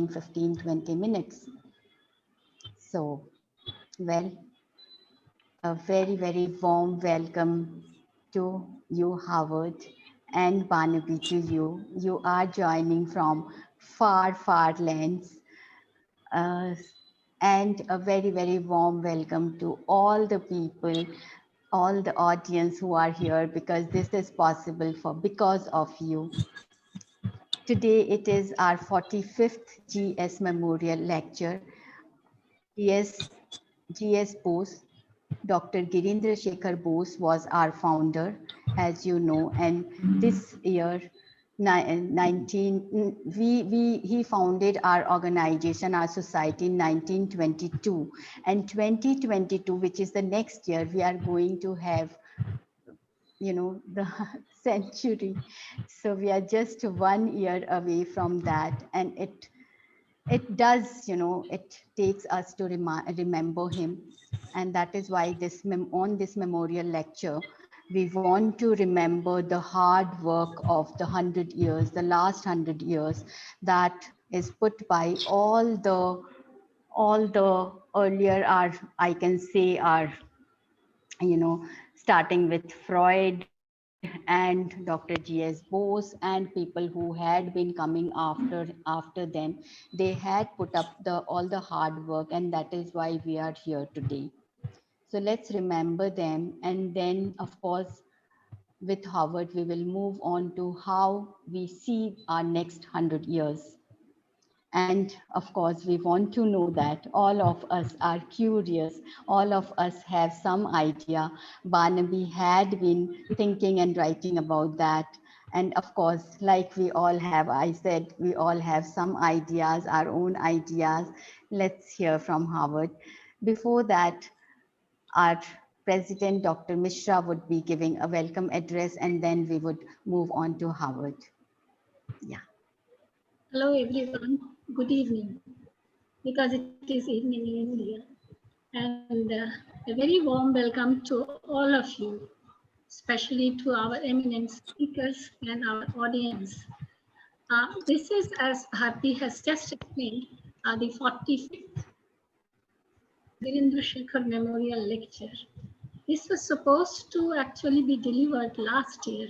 15-20 minutes. So, well, a very, very warm welcome to you, Howard, and Barnaby to you. You are joining from far, far lands. And a very, very warm welcome to all the people, all the audience who are here, because this is possible because of you. Today it is our 45th GS Memorial Lecture. GS Bose, Dr. Girindrasekhar Bose was our founder, as you know, and this year, he founded our organization, our society in 1922, and 2022, which is the next year, we are going to have, the century. So we are just 1 year away from that, and it does, it takes us to remember him. And that is why on this memorial lecture, we want to remember the hard work of the 100 years, the last 100 years, that is put by all the earlier, I can say, starting with Freud and Dr. G.S. Bose and people who had been coming after them. They had put up all the hard work, and that is why we are here today. So let's remember them, and then, of course, with Howard, we will move on to how we see our next 100 years. And of course, we want to know that all of us are curious. All of us have some idea. Barnaby had been thinking and writing about that. And of course, like we all have, I said, we all have some ideas, our own ideas. Let's hear from Howard. Before that, our President, Dr. Mishra, would be giving a welcome address, and then we would move on to Howard. Yeah. Hello everyone, good evening, because it is evening in India, and a very warm welcome to all of you, especially to our eminent speakers and our audience. This is, as Bharti has just explained, the 45th Girindrasekhar Memorial Lecture. This was supposed to actually be delivered last year,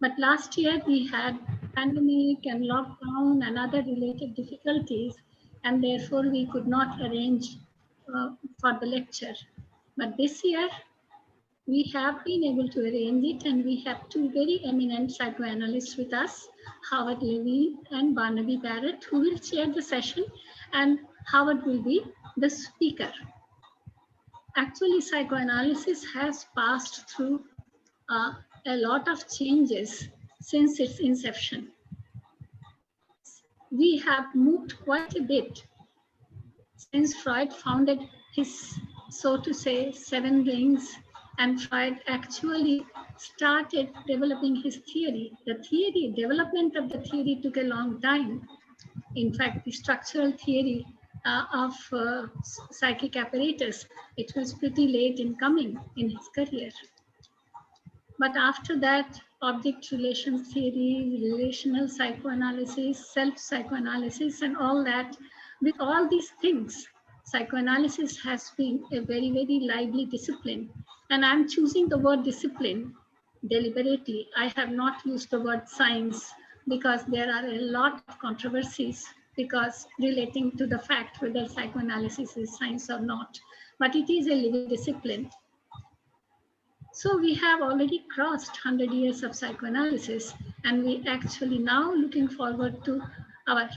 but last year we had pandemic and lockdown and other related difficulties, and therefore we could not arrange for the lecture. But this year we have been able to arrange it, and we have two very eminent psychoanalysts with us, Howard Levine and Barnaby Barrett, who will chair the session, and Howard will be the speaker. Actually, psychoanalysis has passed through a lot of changes since its inception. We have moved quite a bit since Freud founded his, so to say, 7 rings, and Freud actually started developing his theory. The development of the theory took a long time. In fact, the structural theory of psychic apparatus, it was pretty late in coming in his career. But after that, object relation theory, relational psychoanalysis, self-psychoanalysis, and all that, with all these things, psychoanalysis has been a very, very lively discipline. And I'm choosing the word discipline deliberately. I have not used the word science because there are a lot of controversies because relating to the fact whether psychoanalysis is science or not, but it is a living discipline. So we have already crossed 100 years of psychoanalysis, and we actually now looking forward to our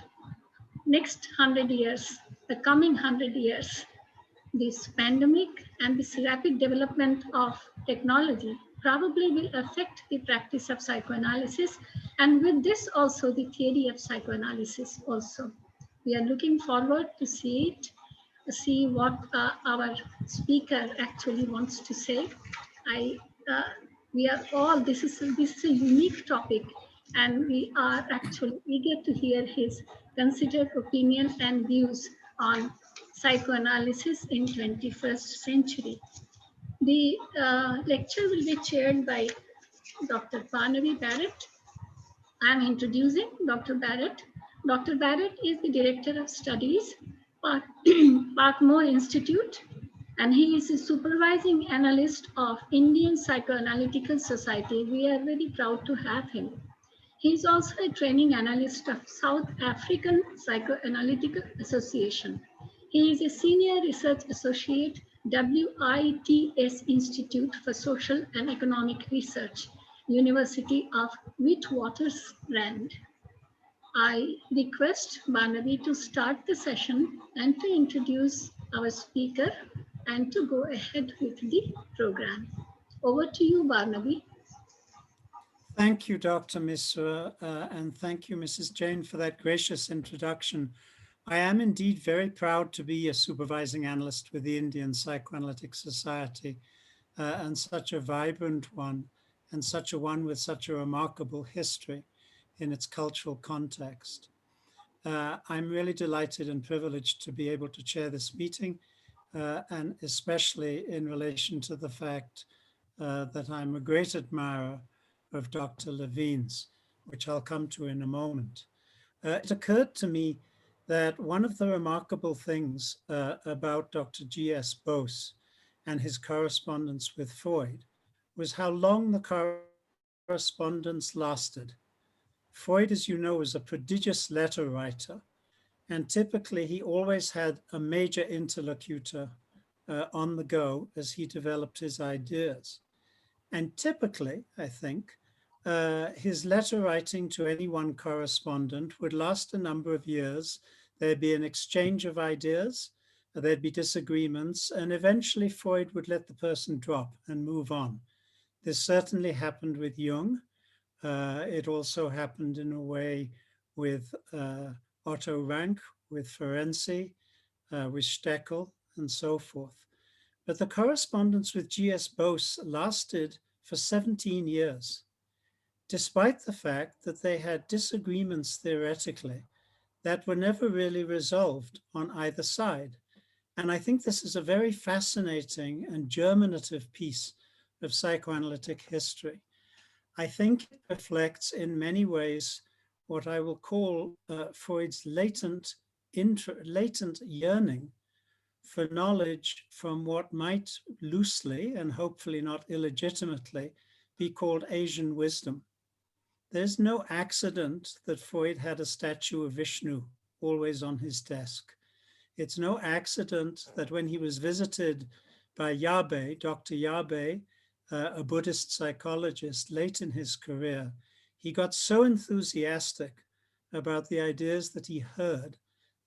next 100 years, the coming 100 years. This pandemic and this rapid development of technology probably will affect the practice of psychoanalysis, and with this also the theory of psychoanalysis also. We are looking forward to see what our speaker actually wants to say. We are all, this is a unique topic, and we are actually eager to hear his considered opinion and views on psychoanalysis in 21st century. The lecture will be chaired by Dr. Barnaby Barrett. I am introducing Dr. Barrett. Dr. Barrett is the Director of Studies, Park, Parkmore Institute, and he is a supervising analyst of Indian Psychoanalytical Society. We are very proud to have him. He is also a training analyst of South African Psychoanalytical Association. He is a senior research associate, WITS Institute for Social and Economic Research, University of Witwatersrand. I request Barnaby to start the session and to introduce our speaker and to go ahead with the program. Over to you, Barnaby. Thank you, Dr. Misra, and thank you, Mrs. Jain, for that gracious introduction. I am indeed very proud to be a supervising analyst with the Indian Psychoanalytic Society, and such a vibrant one, and such a one with such a remarkable history in its cultural context. I'm really delighted and privileged to be able to chair this meeting, and especially in relation to the fact that I'm a great admirer of Dr. Levine's, which I'll come to in a moment. It occurred to me that one of the remarkable things about Dr. G.S. Bose and his correspondence with Freud was how long the correspondence lasted. Freud, as you know, was a prodigious letter writer, and typically he always had a major interlocutor on the go as he developed his ideas. And typically, I think, his letter writing to any one correspondent would last a number of years. There'd be an exchange of ideas, there'd be disagreements, and eventually Freud would let the person drop and move on. This certainly happened with Jung. It also happened in a way with Otto Rank, with Ferenczi, with Steckel, and so forth. But the correspondence with G.S. Bose lasted for 17 years, despite the fact that they had disagreements theoretically that were never really resolved on either side. And I think this is a very fascinating and germinative piece of psychoanalytic history. I think it reflects in many ways what I will call Freud's latent yearning for knowledge from what might loosely and hopefully not illegitimately be called Asian wisdom. There's no accident that Freud had a statue of Vishnu always on his desk. It's no accident that when he was visited by Yabe, Dr. Yabe, a Buddhist psychologist late in his career, he got so enthusiastic about the ideas that he heard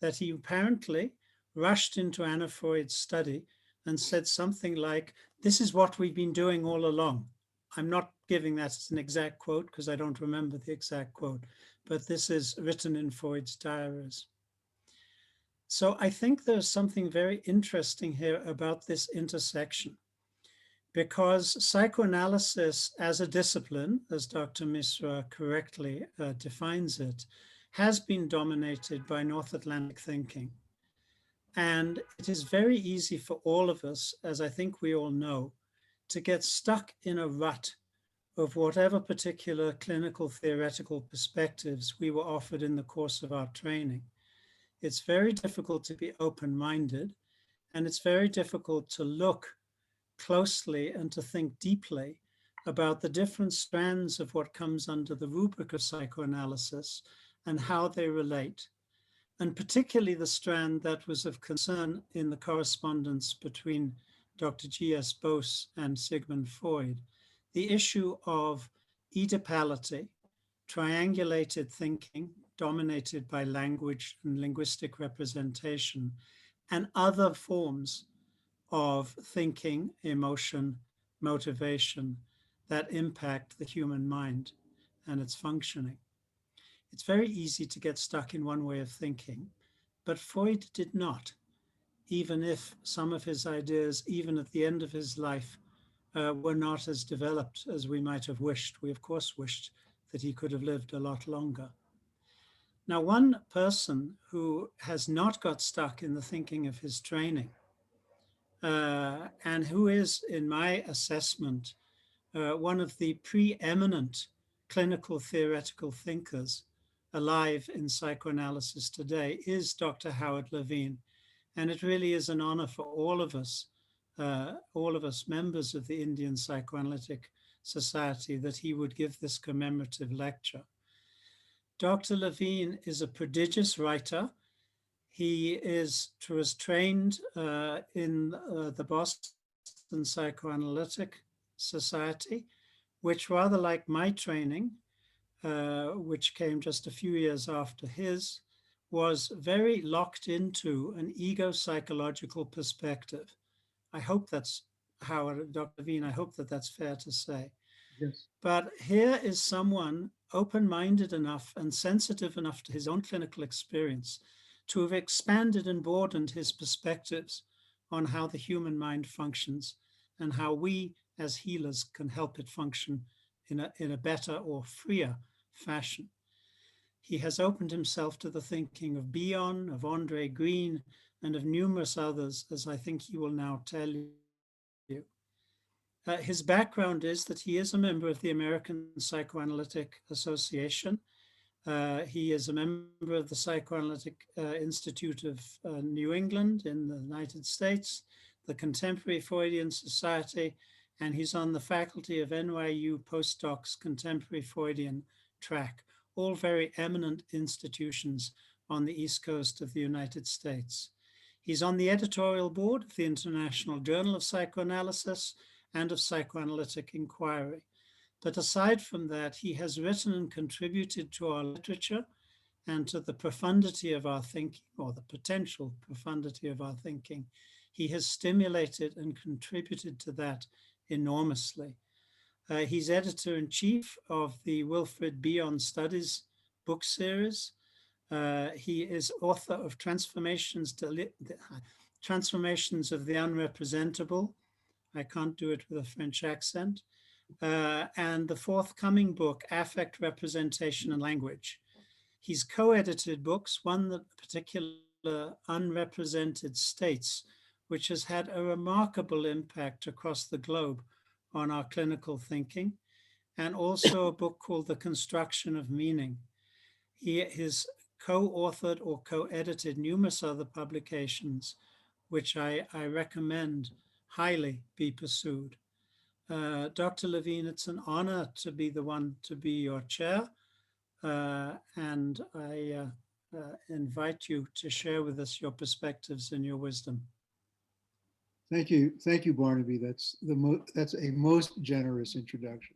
that he apparently rushed into Anna Freud's study and said something like, "This is what we've been doing all along." I'm not giving that as an exact quote because I don't remember the exact quote, but this is written in Freud's diaries. So I think there's something very interesting here about this intersection, because psychoanalysis as a discipline, as Dr. Misra correctly defines it, has been dominated by North Atlantic thinking. And it is very easy for all of us, as I think we all know, to get stuck in a rut of whatever particular clinical theoretical perspectives we were offered in the course of our training. It's very difficult to be open-minded, and it's very difficult to look closely and to think deeply about the different strands of what comes under the rubric of psychoanalysis and how they relate. And particularly the strand that was of concern in the correspondence between Dr. G.S. Bose and Sigmund Freud, the issue of Oedipality, triangulated thinking dominated by language and linguistic representation, and other forms of thinking, emotion, motivation that impact the human mind and its functioning. It's very easy to get stuck in one way of thinking, but Freud did not, even if some of his ideas, even at the end of his life, were not as developed as we might have wished. We, of course, wished that he could have lived a lot longer. Now, one person who has not got stuck in the thinking of his training, and who is, in my assessment, one of the preeminent clinical theoretical thinkers alive in psychoanalysis today is Dr. Howard Levine. And it really is an honor for all of us members of the Indian Psychoanalytic Society, that he would give this commemorative lecture. Dr. Levine is a prodigious writer. He was trained in the Boston Psychoanalytic Society, which, rather like my training, which came just a few years after his, was very locked into an ego-psychological perspective. I hope that's Howard, Dr. Levine, I hope that that's fair to say. Yes. But here is someone open-minded enough and sensitive enough to his own clinical experience to have expanded and broadened his perspectives on how the human mind functions and how we as healers can help it function in a better or freer fashion. He has opened himself to the thinking of Bion, of Andre Green, and of numerous others, as I think he will now tell you. His background is that he is a member of the American Psychoanalytic Association. He is a member of the Psychoanalytic Institute of New England in the United States, the Contemporary Freudian Society, and he's on the faculty of NYU Postdocs Contemporary Freudian track, all very eminent institutions on the East Coast of the United States. He's on the editorial board of the International Journal of Psychoanalysis and of Psychoanalytic Inquiry. But aside from that, he has written and contributed to our literature and to the profundity of our thinking, or the potential profundity of our thinking. He has stimulated and contributed to that enormously. He's editor-in-chief of the Wilfred Bion Studies book series. He is author of Transformations of the Unrepresentable. I can't do it with a French accent. And the forthcoming book, Affect, Representation, and Language. He's co-edited books, one that particular Unrepresented States, which has had a remarkable impact across the globe on our clinical thinking, and also a book called The Construction of Meaning. He has co-authored or co-edited numerous other publications, which I recommend highly be pursued. Dr. Levine, it's an honor to be the one to be your chair, and I invite you to share with us your perspectives and your wisdom. Thank you, Barnaby. That's a most generous introduction,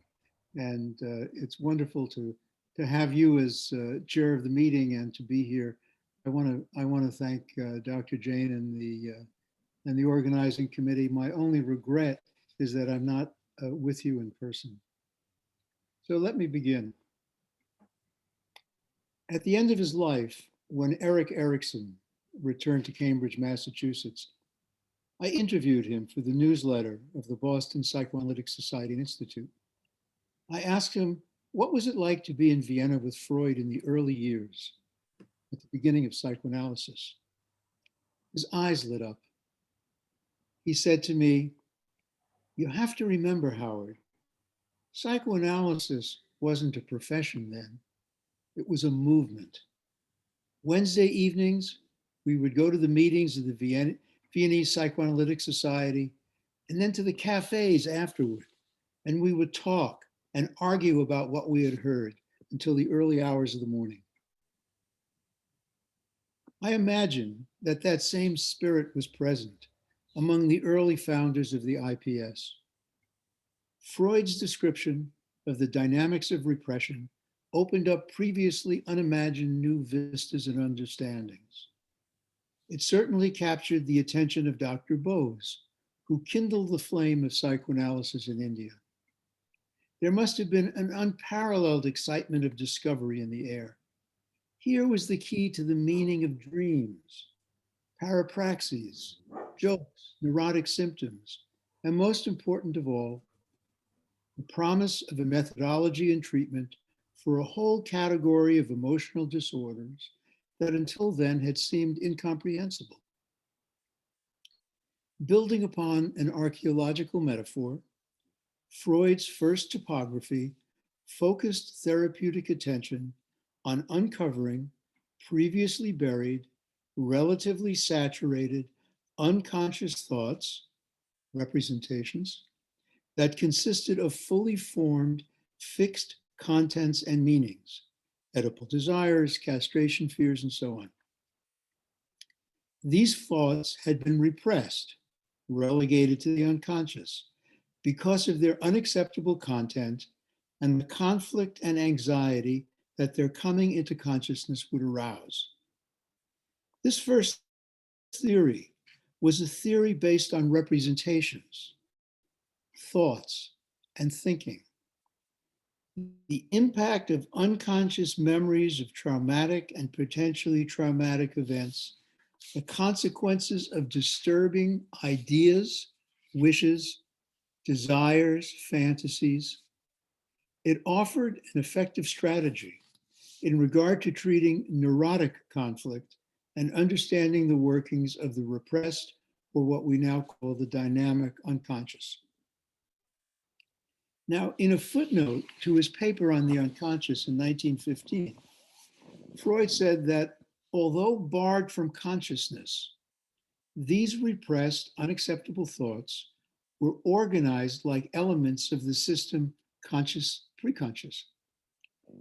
and it's wonderful to have you as chair of the meeting and to be here. I want to thank Dr. Jain and the organizing committee. My only regret is that I'm not with you in person. So let me begin. At the end of his life, when Erik Erikson returned to Cambridge, Massachusetts, I interviewed him for the newsletter of the Boston Psychoanalytic Society Institute. I asked him, what was it like to be in Vienna with Freud in the early years, at the beginning of psychoanalysis? His eyes lit up. He said to me, you have to remember, Howard, psychoanalysis wasn't a profession then. It was a movement. Wednesday evenings, we would go to the meetings of the Viennese Psychoanalytic Society and then to the cafes afterward. And we would talk and argue about what we had heard until the early hours of the morning. I imagine that same spirit was present among the early founders of the IPS. Freud's description of the dynamics of repression opened up previously unimagined new vistas and understandings. It certainly captured the attention of Dr. Bose, who kindled the flame of psychoanalysis in India. There must have been an unparalleled excitement of discovery in the air. Here was the key to the meaning of dreams, parapraxies, jokes, neurotic symptoms, and most important of all, the promise of a methodology and treatment for a whole category of emotional disorders that until then had seemed incomprehensible. Building upon an archaeological metaphor, Freud's first topography focused therapeutic attention on uncovering previously buried, relatively saturated, unconscious thoughts, representations, that consisted of fully formed, fixed contents and meanings, Oedipal desires, castration fears, and so on. These thoughts had been repressed, relegated to the unconscious, because of their unacceptable content and the conflict and anxiety that their coming into consciousness would arouse. This first theory was a theory based on representations, thoughts, and thinking. The impact of unconscious memories of traumatic and potentially traumatic events, the consequences of disturbing ideas, wishes, desires, fantasies. It offered an effective strategy in regard to treating neurotic conflict and understanding the workings of the repressed, or what we now call the dynamic unconscious. Now, in a footnote to his paper on the unconscious in 1915, Freud said that although barred from consciousness, these repressed, unacceptable thoughts were organized like elements of the system conscious, preconscious.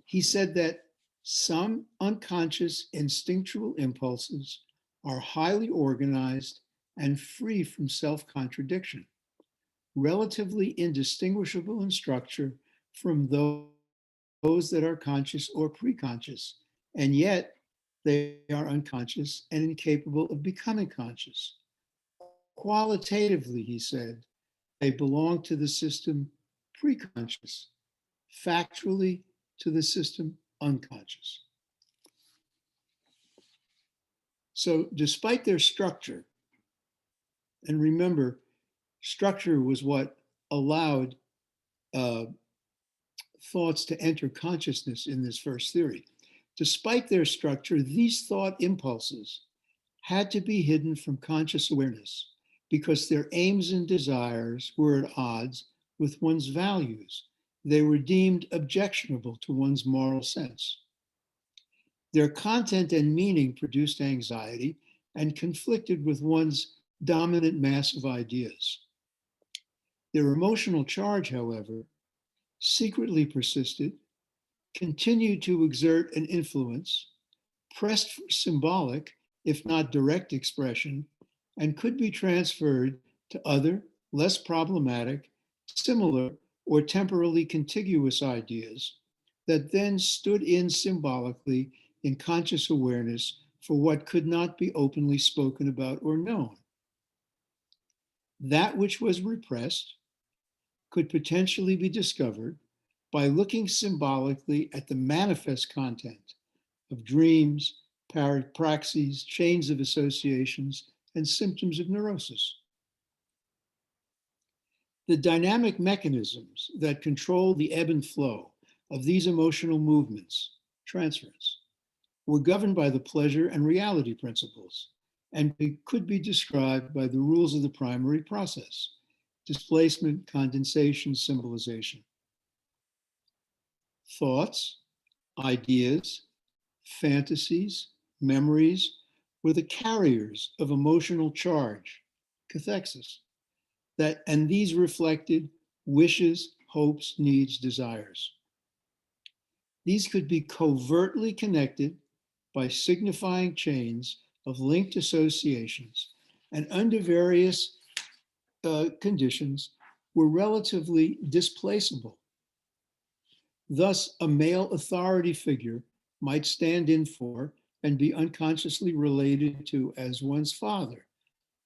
He said that some unconscious instinctual impulses are highly organized and free from self-contradiction, relatively indistinguishable in structure from those that are conscious or preconscious, and yet they are unconscious and incapable of becoming conscious. Qualitatively, he said, they belong to the system preconscious, factually to the system unconscious. So despite their structure, and remember, structure was what allowed thoughts to enter consciousness in this first theory. Despite their structure, these thought impulses had to be hidden from conscious awareness because their aims and desires were at odds with one's values. They were deemed objectionable to one's moral sense. Their content and meaning produced anxiety and conflicted with one's dominant mass of ideas. Their emotional charge, however, secretly persisted, continued to exert an influence, pressed for symbolic, if not direct expression, and could be transferred to other, less problematic, similar, or temporally contiguous ideas that then stood in symbolically in conscious awareness for what could not be openly spoken about or known. That which was repressed could potentially be discovered by looking symbolically at the manifest content of dreams, praxis, chains of associations, and symptoms of neurosis. The dynamic mechanisms that control the ebb and flow of these emotional movements, transference, were governed by the pleasure and reality principles and could be described by the rules of the primary process: displacement, condensation, symbolization. Thoughts, ideas, fantasies, memories were the carriers of emotional charge, cathexis, and these reflected wishes, hopes, needs, desires. These could be covertly connected by signifying chains of linked associations, and under various conditions were relatively displaceable. Thus, a male authority figure might stand in for and be unconsciously related to as one's father.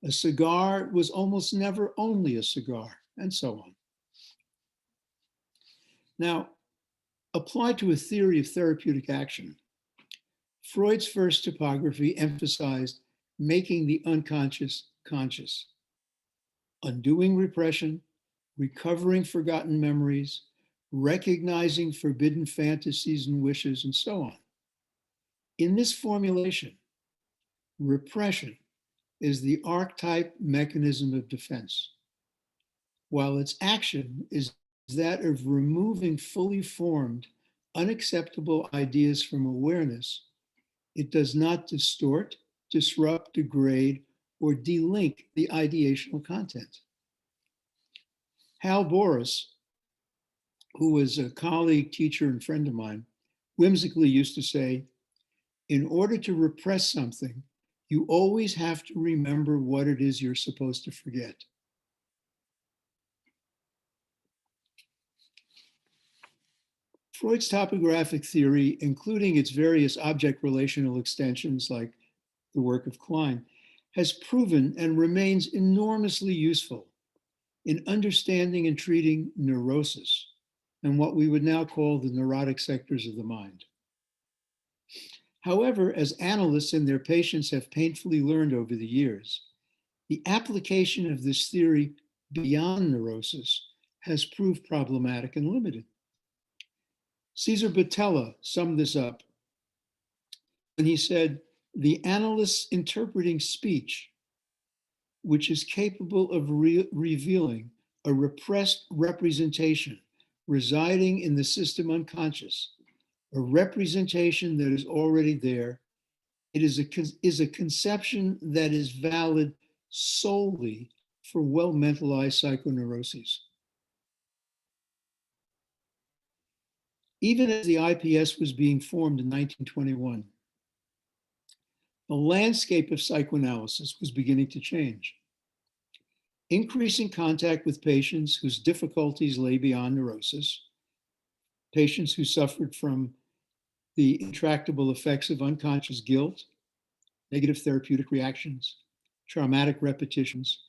A cigar was almost never only a cigar, and so on. Now, applied to a theory of therapeutic action, Freud's first topography emphasized making the unconscious conscious, undoing repression, recovering forgotten memories, recognizing forbidden fantasies and wishes, and so on. In this formulation, repression is the archetype mechanism of defense, while its action is that of removing fully formed, unacceptable ideas from awareness, it does not distort, disrupt, degrade, or delink the ideational content. Hal Boris, who was a colleague, teacher, and friend of mine, whimsically used to say, in order to repress something, you always have to remember what it is you're supposed to forget. Freud's topographic theory, including its various object relational extensions like the work of Klein, has proven and remains enormously useful in understanding and treating neurosis and what we would now call the neurotic sectors of the mind. However, as analysts and their patients have painfully learned over the years, the application of this theory beyond neurosis has proved problematic and limited. Cesar Botella summed this up when he said, the analyst's interpreting speech, which is capable of revealing a repressed representation residing in the system unconscious, a representation that is already there, it is a conception that is valid solely for well-mentalized psychoneuroses. Even as the IPS was being formed in 1921, the landscape of psychoanalysis was beginning to change. Increasing contact with patients whose difficulties lay beyond neurosis, patients who suffered from the intractable effects of unconscious guilt, negative therapeutic reactions, traumatic repetitions,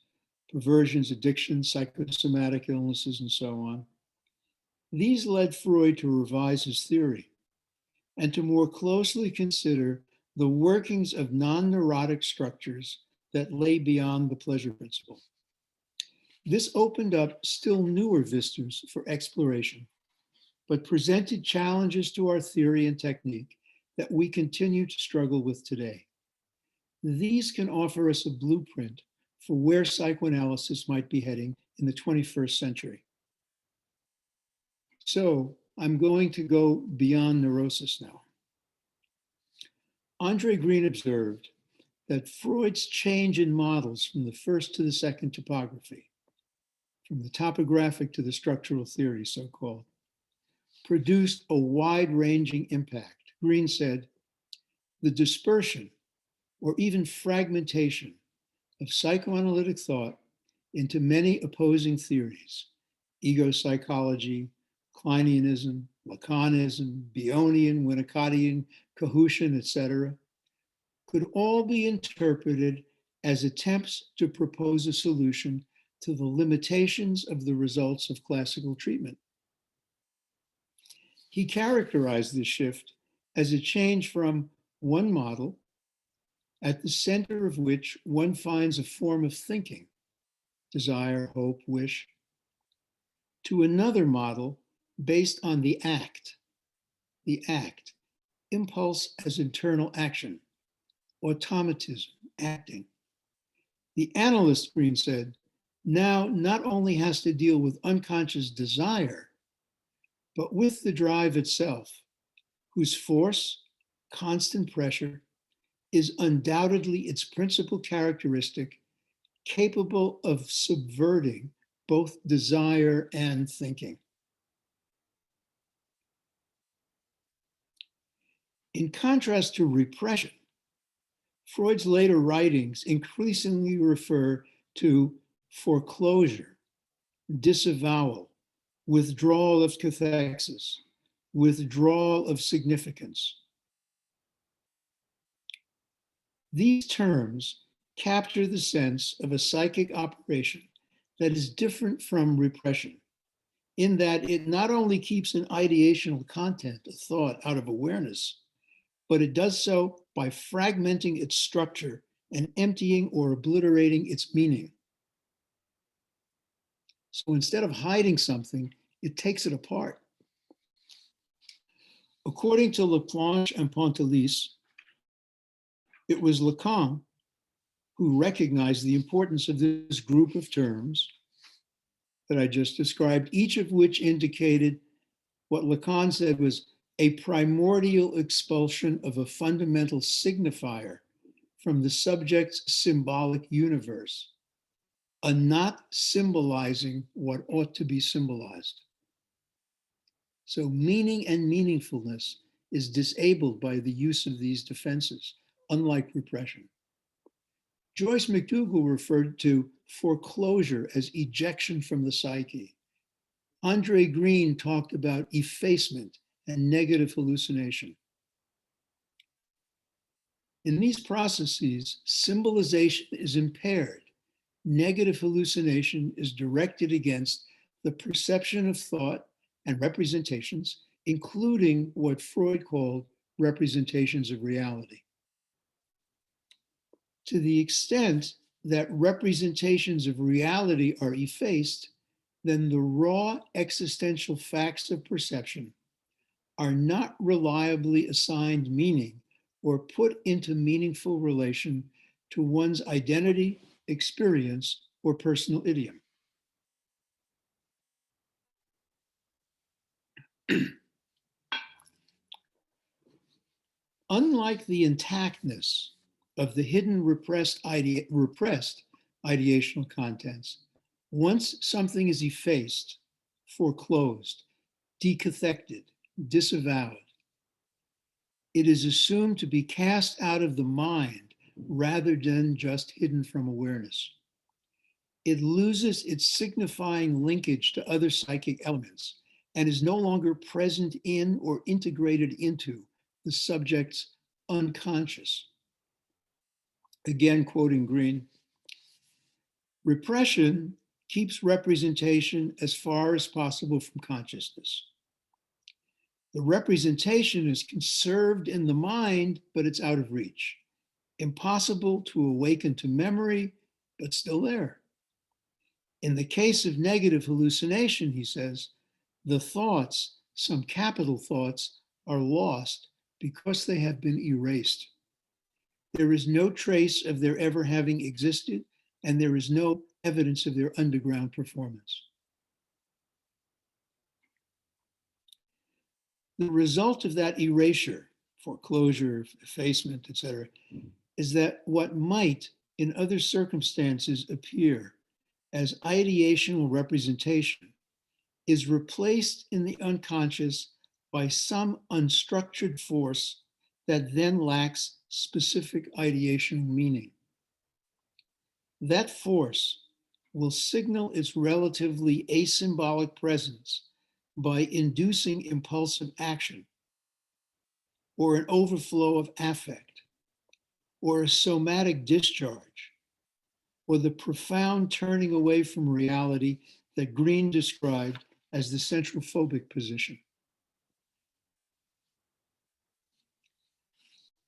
perversions, addictions, psychosomatic illnesses, and so on. These led Freud to revise his theory and to more closely consider the workings of non-neurotic structures that lay beyond the pleasure principle. This opened up still newer vistas for exploration, but presented challenges to our theory and technique that we continue to struggle with today. These can offer us a blueprint for where psychoanalysis might be heading in the 21st century. So I'm going to go beyond neurosis now. Andre Green observed that Freud's change in models from the first to the second topography, from the topographic to the structural theory, so-called, produced a wide-ranging impact. Green said, the dispersion or even fragmentation of psychoanalytic thought into many opposing theories, ego psychology, Kleinianism, Lacanism, Bionian, Winnicottian, Cahutian, etc., could all be interpreted as attempts to propose a solution to the limitations of the results of classical treatment. He characterized this shift as a change from one model, at the center of which one finds a form of thinking, desire, hope, wish, to another model based on the act, impulse as internal action, automatism, acting. The analyst, Green said, now not only has to deal with unconscious desire, but with the drive itself, whose force, constant pressure, is undoubtedly its principal characteristic, capable of subverting both desire and thinking. In contrast to repression, Freud's later writings increasingly refer to foreclosure, disavowal, withdrawal of cathexis, withdrawal of significance. These terms capture the sense of a psychic operation that is different from repression, in that it not only keeps an ideational content, a thought, out of awareness, but it does so by fragmenting its structure and emptying or obliterating its meaning. So instead of hiding something, it takes it apart. According to Laplanche and Pontellier, it was Lacan who recognized the importance of this group of terms that I just described, each of which indicated what Lacan said was a primordial expulsion of a fundamental signifier from the subject's symbolic universe, a not symbolizing what ought to be symbolized. So meaning and meaningfulness is disabled by the use of these defenses, unlike repression. Joyce McDougall referred to foreclosure as ejection from the psyche. Andre Green talked about effacement and negative hallucination. In these processes, symbolization is impaired. Negative hallucination is directed against the perception of thought and representations, including what Freud called representations of reality. To the extent that representations of reality are effaced, then the raw existential facts of perception are not reliably assigned meaning or put into meaningful relation to one's identity, experience, or personal idiom. Unlike the intactness of the hidden repressed ideational contents, once something is effaced, foreclosed, decathected, disavowed, it is assumed to be cast out of the mind rather than just hidden from awareness. It loses its signifying linkage to other psychic elements and is no longer present in or integrated into the subject's unconscious. Again, quoting Green, repression keeps representation as far as possible from consciousness. The representation is conserved in the mind, but it's out of reach. Impossible to awaken to memory, but still there. In the case of negative hallucination, he says, the thoughts, some capital thoughts, are lost because they have been erased. There is no trace of their ever having existed, and there is no evidence of their underground performance. The result of that erasure, foreclosure, effacement, etc., is that what might, in other circumstances, appear as ideational representation is replaced in the unconscious by some unstructured force that then lacks specific ideational meaning. That force will signal its relatively asymbolic presence by inducing impulsive action, or an overflow of affect, or a somatic discharge, or the profound turning away from reality that Green described as the central phobic position.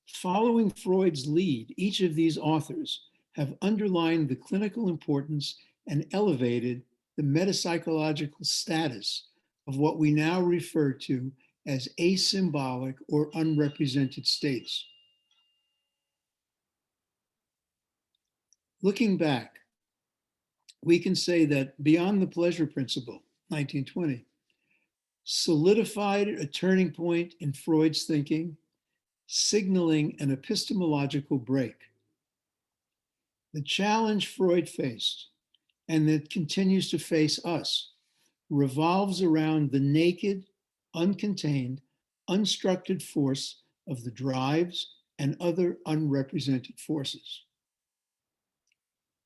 Following Freud's lead, each of these authors have underlined the clinical importance and elevated the metapsychological status of what we now refer to as asymbolic or unrepresented states. Looking back, we can say that Beyond the Pleasure Principle, 1920, solidified a turning point in Freud's thinking, signaling an epistemological break. The challenge Freud faced, and that continues to face us, revolves around the naked, uncontained, unstructured force of the drives and other unrepresented forces.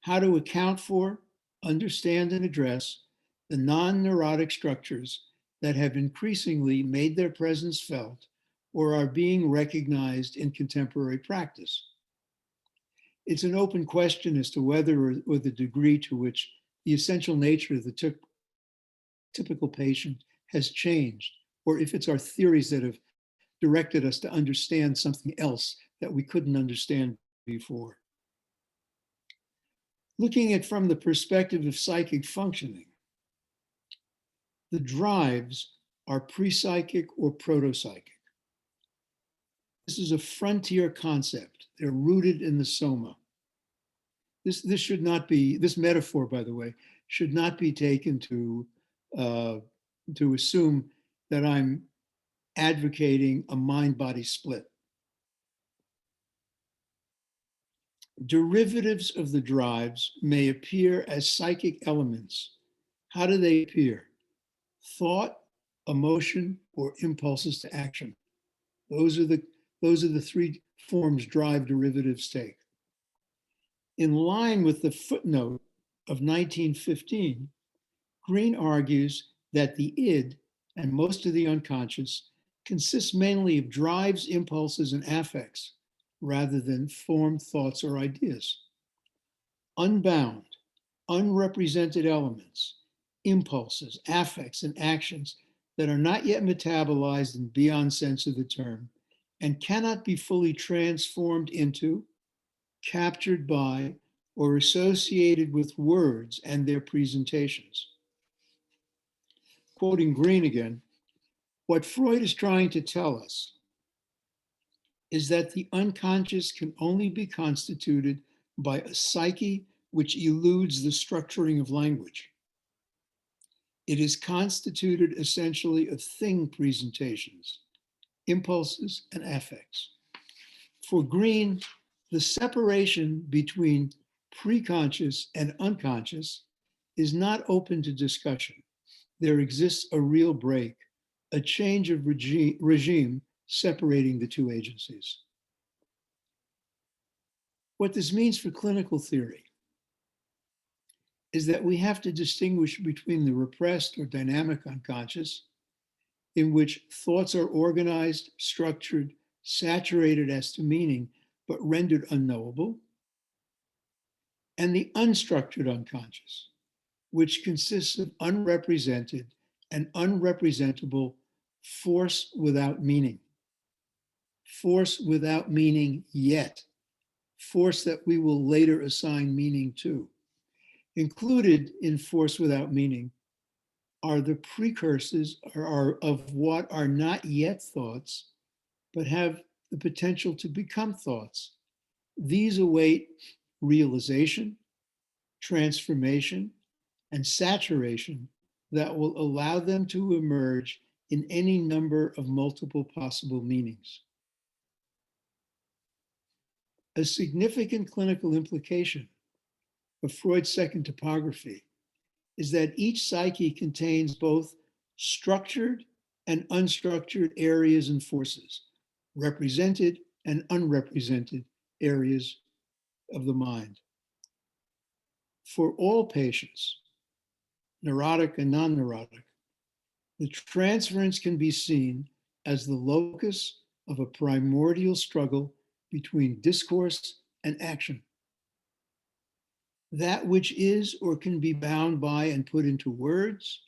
How to account for, understand, and address the non-neurotic structures that have increasingly made their presence felt or are being recognized in contemporary practice. It's an open question as to whether or the degree to which the essential nature of the typical patient has changed, or if it's our theories that have directed us to understand something else that we couldn't understand before. Looking at from the perspective of psychic functioning, the drives are pre-psychic or proto-psychic. This is a frontier concept. They're rooted in the soma. This should not be, this metaphor, by the way, should not be taken to assume that I'm advocating a mind-body split. Derivatives of the drives may appear as psychic elements. How do they appear? Thought, emotion, or impulses to action. Those are the three forms drive derivatives take. In line with the footnote of 1915, Green argues that the id and most of the unconscious consists mainly of drives, impulses, and affects, rather than formed thoughts or ideas. Unbound, unrepresented elements, impulses, affects, and actions that are not yet metabolized in beyond sense of the term and cannot be fully transformed into, captured by, or associated with words and their presentations. Quoting Green again, what Freud is trying to tell us is that the unconscious can only be constituted by a psyche which eludes the structuring of language. It is constituted essentially of thing presentations, impulses, and affects. For Green, the separation between preconscious and unconscious is not open to discussion. There exists a real break, a change of regime separating the two agencies. What this means for clinical theory is that we have to distinguish between the repressed or dynamic unconscious, in which thoughts are organized, structured, saturated as to meaning, but rendered unknowable, and the unstructured unconscious, which consists of unrepresented and unrepresentable force without meaning yet, force that we will later assign meaning to. Included in force without meaning are the precursors of what are not yet thoughts, but have the potential to become thoughts. These await realization, transformation, and saturation that will allow them to emerge in any number of multiple possible meanings. A significant clinical implication of Freud's second topography is that each psyche contains both structured and unstructured areas and forces, represented and unrepresented areas of the mind. For all patients, neurotic and non-neurotic, the transference can be seen as the locus of a primordial struggle between discourse and action. That which is or can be bound by and put into words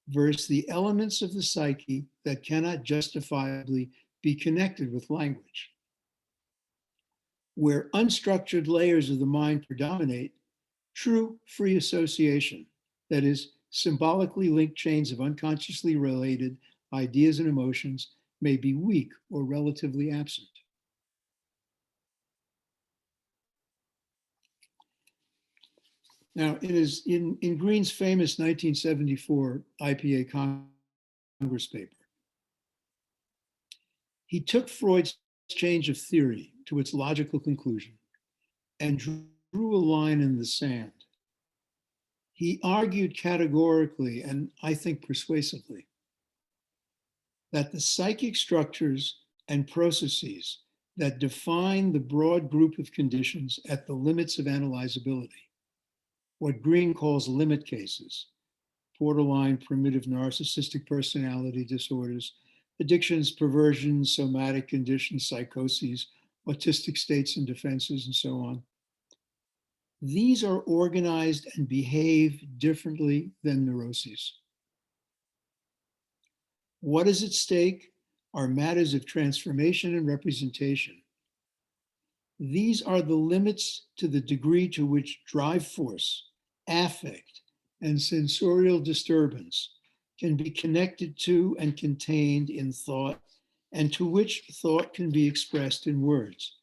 versus the elements of the psyche that cannot justifiably be connected with language. Where unstructured layers of the mind predominate, true free association, that is, symbolically linked chains of unconsciously related ideas and emotions, may be weak or relatively absent. Now, in Green's famous 1974 IPA Congress paper, he took Freud's change of theory to its logical conclusion and drew a line in the sand. He argued categorically, and I think persuasively, that the psychic structures and processes that define the broad group of conditions at the limits of analyzability, what Green calls limit cases, borderline primitive narcissistic personality disorders, addictions, perversions, somatic conditions, psychoses, autistic states and defenses, and so on. These are organized and behave differently than neuroses. What is at stake are matters of transformation and representation. These are the limits to the degree to which drive force, affect, and sensorial disturbance can be connected to and contained in thought, and to which thought can be expressed in words.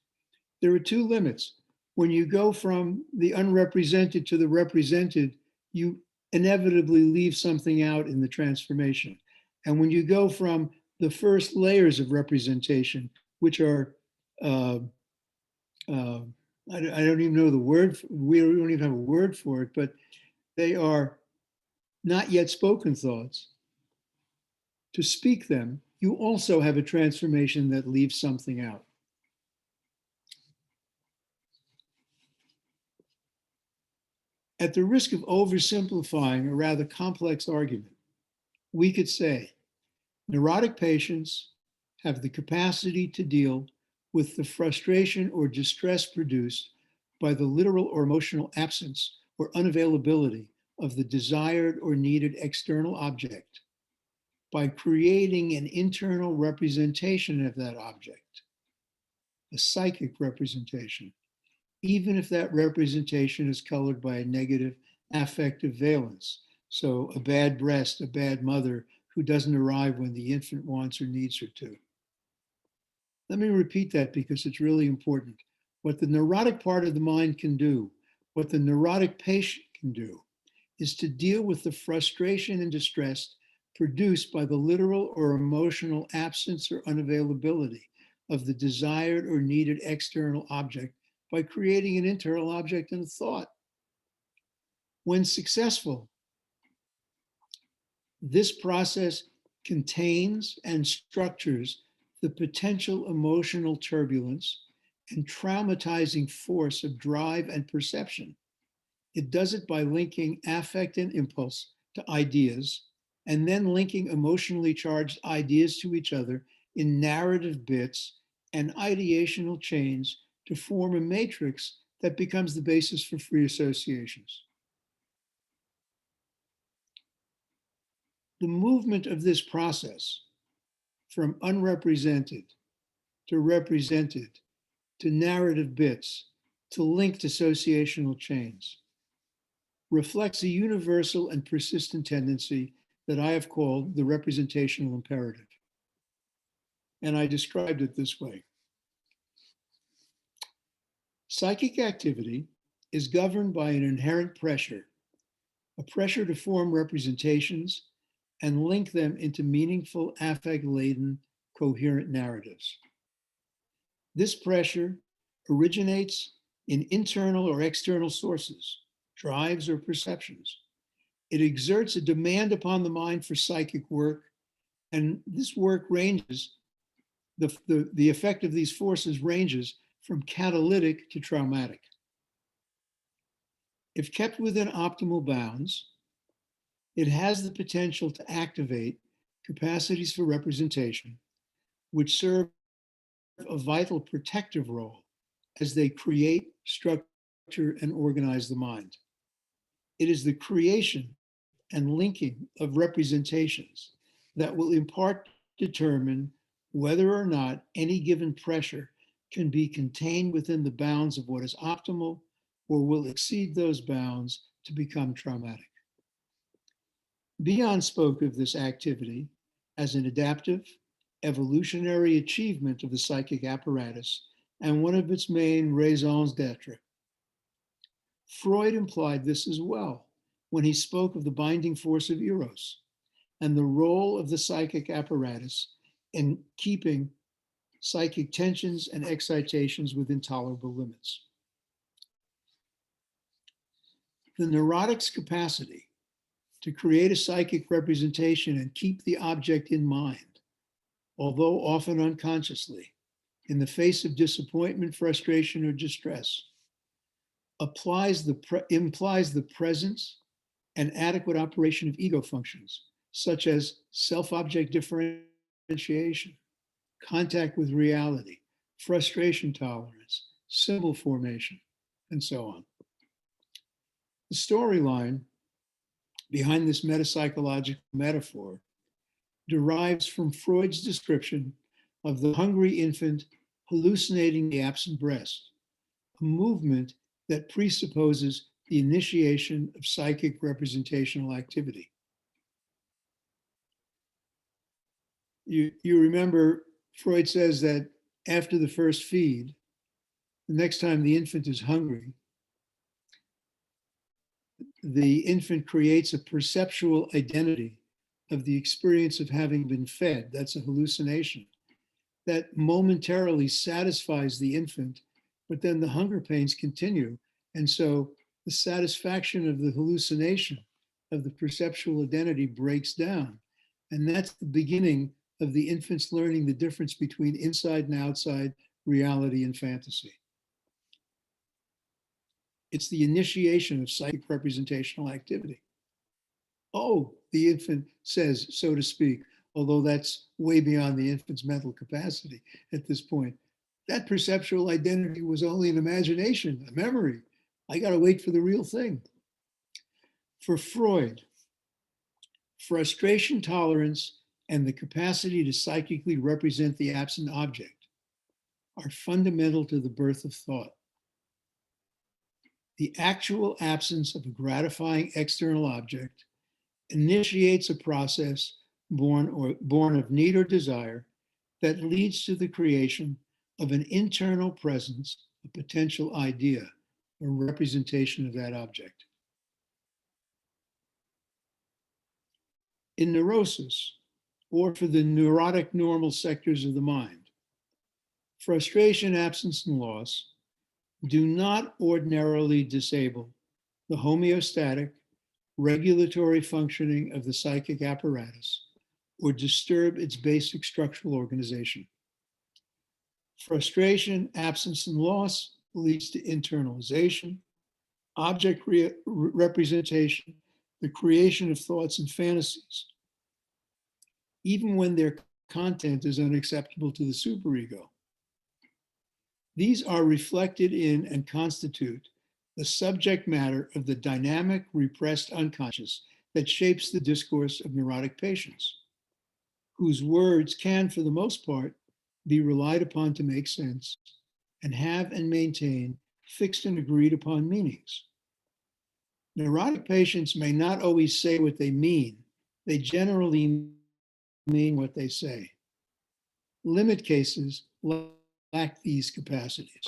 There are two limits. When you go from the unrepresented to the represented, you inevitably leave something out in the transformation. And when you go from the first layers of representation, which are, I don't even know the word, we don't even have a word for it, but they are not yet spoken thoughts. To speak them, you also have a transformation that leaves something out. At the risk of oversimplifying a rather complex argument, we could say neurotic patients have the capacity to deal with the frustration or distress produced by the literal or emotional absence or unavailability of the desired or needed external object by creating an internal representation of that object, a psychic representation, even if that representation is colored by a negative affective valence. So a bad breast, a bad mother who doesn't arrive when the infant wants or needs her to. Let me repeat that because it's really important. What the neurotic part of the mind can do, what the neurotic patient can do, is to deal with the frustration and distress produced by the literal or emotional absence or unavailability of the desired or needed external object by creating an internal object in a thought. When successful, this process contains and structures the potential emotional turbulence and traumatizing force of drive and perception. It does it by linking affect and impulse to ideas, and then linking emotionally charged ideas to each other in narrative bits and ideational chains to form a matrix that becomes the basis for free associations. The movement of this process from unrepresented to represented to narrative bits to linked associational chains reflects a universal and persistent tendency that I have called the representational imperative. And I described it this way. Psychic activity is governed by an inherent pressure, a pressure to form representations and link them into meaningful, affect-laden, coherent narratives. This pressure originates in internal or external sources, drives or perceptions. It exerts a demand upon the mind for psychic work, and this work ranges, the effect of these forces ranges from catalytic to traumatic. If kept within optimal bounds, it has the potential to activate capacities for representation, which serve a vital protective role as they create, structure, and organize the mind. It is the creation and linking of representations that will in part determine whether or not any given pressure can be contained within the bounds of what is optimal or will exceed those bounds to become traumatic. Bion spoke of this activity as an adaptive, evolutionary achievement of the psychic apparatus and one of its main raisons d'etre. Freud implied this as well when he spoke of the binding force of eros and the role of the psychic apparatus in keeping psychic tensions and excitations within tolerable limits. The neurotic's capacity to create a psychic representation and keep the object in mind, although often unconsciously, in the face of disappointment, frustration, or distress, implies the presence and adequate operation of ego functions, such as self-object differentiation, contact with reality, frustration tolerance, symbol formation, and so on. The storyline behind this metapsychological metaphor derives from Freud's description of the hungry infant hallucinating the absent breast, a movement that presupposes the initiation of psychic representational activity. You remember Freud says that after the first feed, the next time the infant is hungry, the infant creates a perceptual identity of the experience of having been fed, that's a hallucination, that momentarily satisfies the infant, but then the hunger pains continue. And so the satisfaction of the hallucination of the perceptual identity breaks down. And that's the beginning of the infant's learning the difference between inside and outside reality and fantasy. It's the initiation of psychic representational activity. Oh, the infant says, so to speak, although that's way beyond the infant's mental capacity at this point. That perceptual identity was only an imagination, a memory. I got to wait for the real thing. For Freud, frustration tolerance and the capacity to psychically represent the absent object are fundamental to the birth of thought. The actual absence of a gratifying external object initiates a process born of need or desire that leads to the creation of an internal presence, a potential idea, a representation of that object. In neurosis, or for the neurotic normal sectors of the mind, frustration, absence, and loss do not ordinarily disable the homeostatic, regulatory functioning of the psychic apparatus or disturb its basic structural organization. Frustration, absence, and loss leads to internalization, object representation, the creation of thoughts and fantasies, even when their content is unacceptable to the superego. These are reflected in and constitute the subject matter of the dynamic repressed unconscious that shapes the discourse of neurotic patients, whose words can, for the most part, be relied upon to make sense and have and maintain fixed and agreed upon meanings. Neurotic patients may not always say what they mean. They generally mean what they say. Limit cases lack these capacities.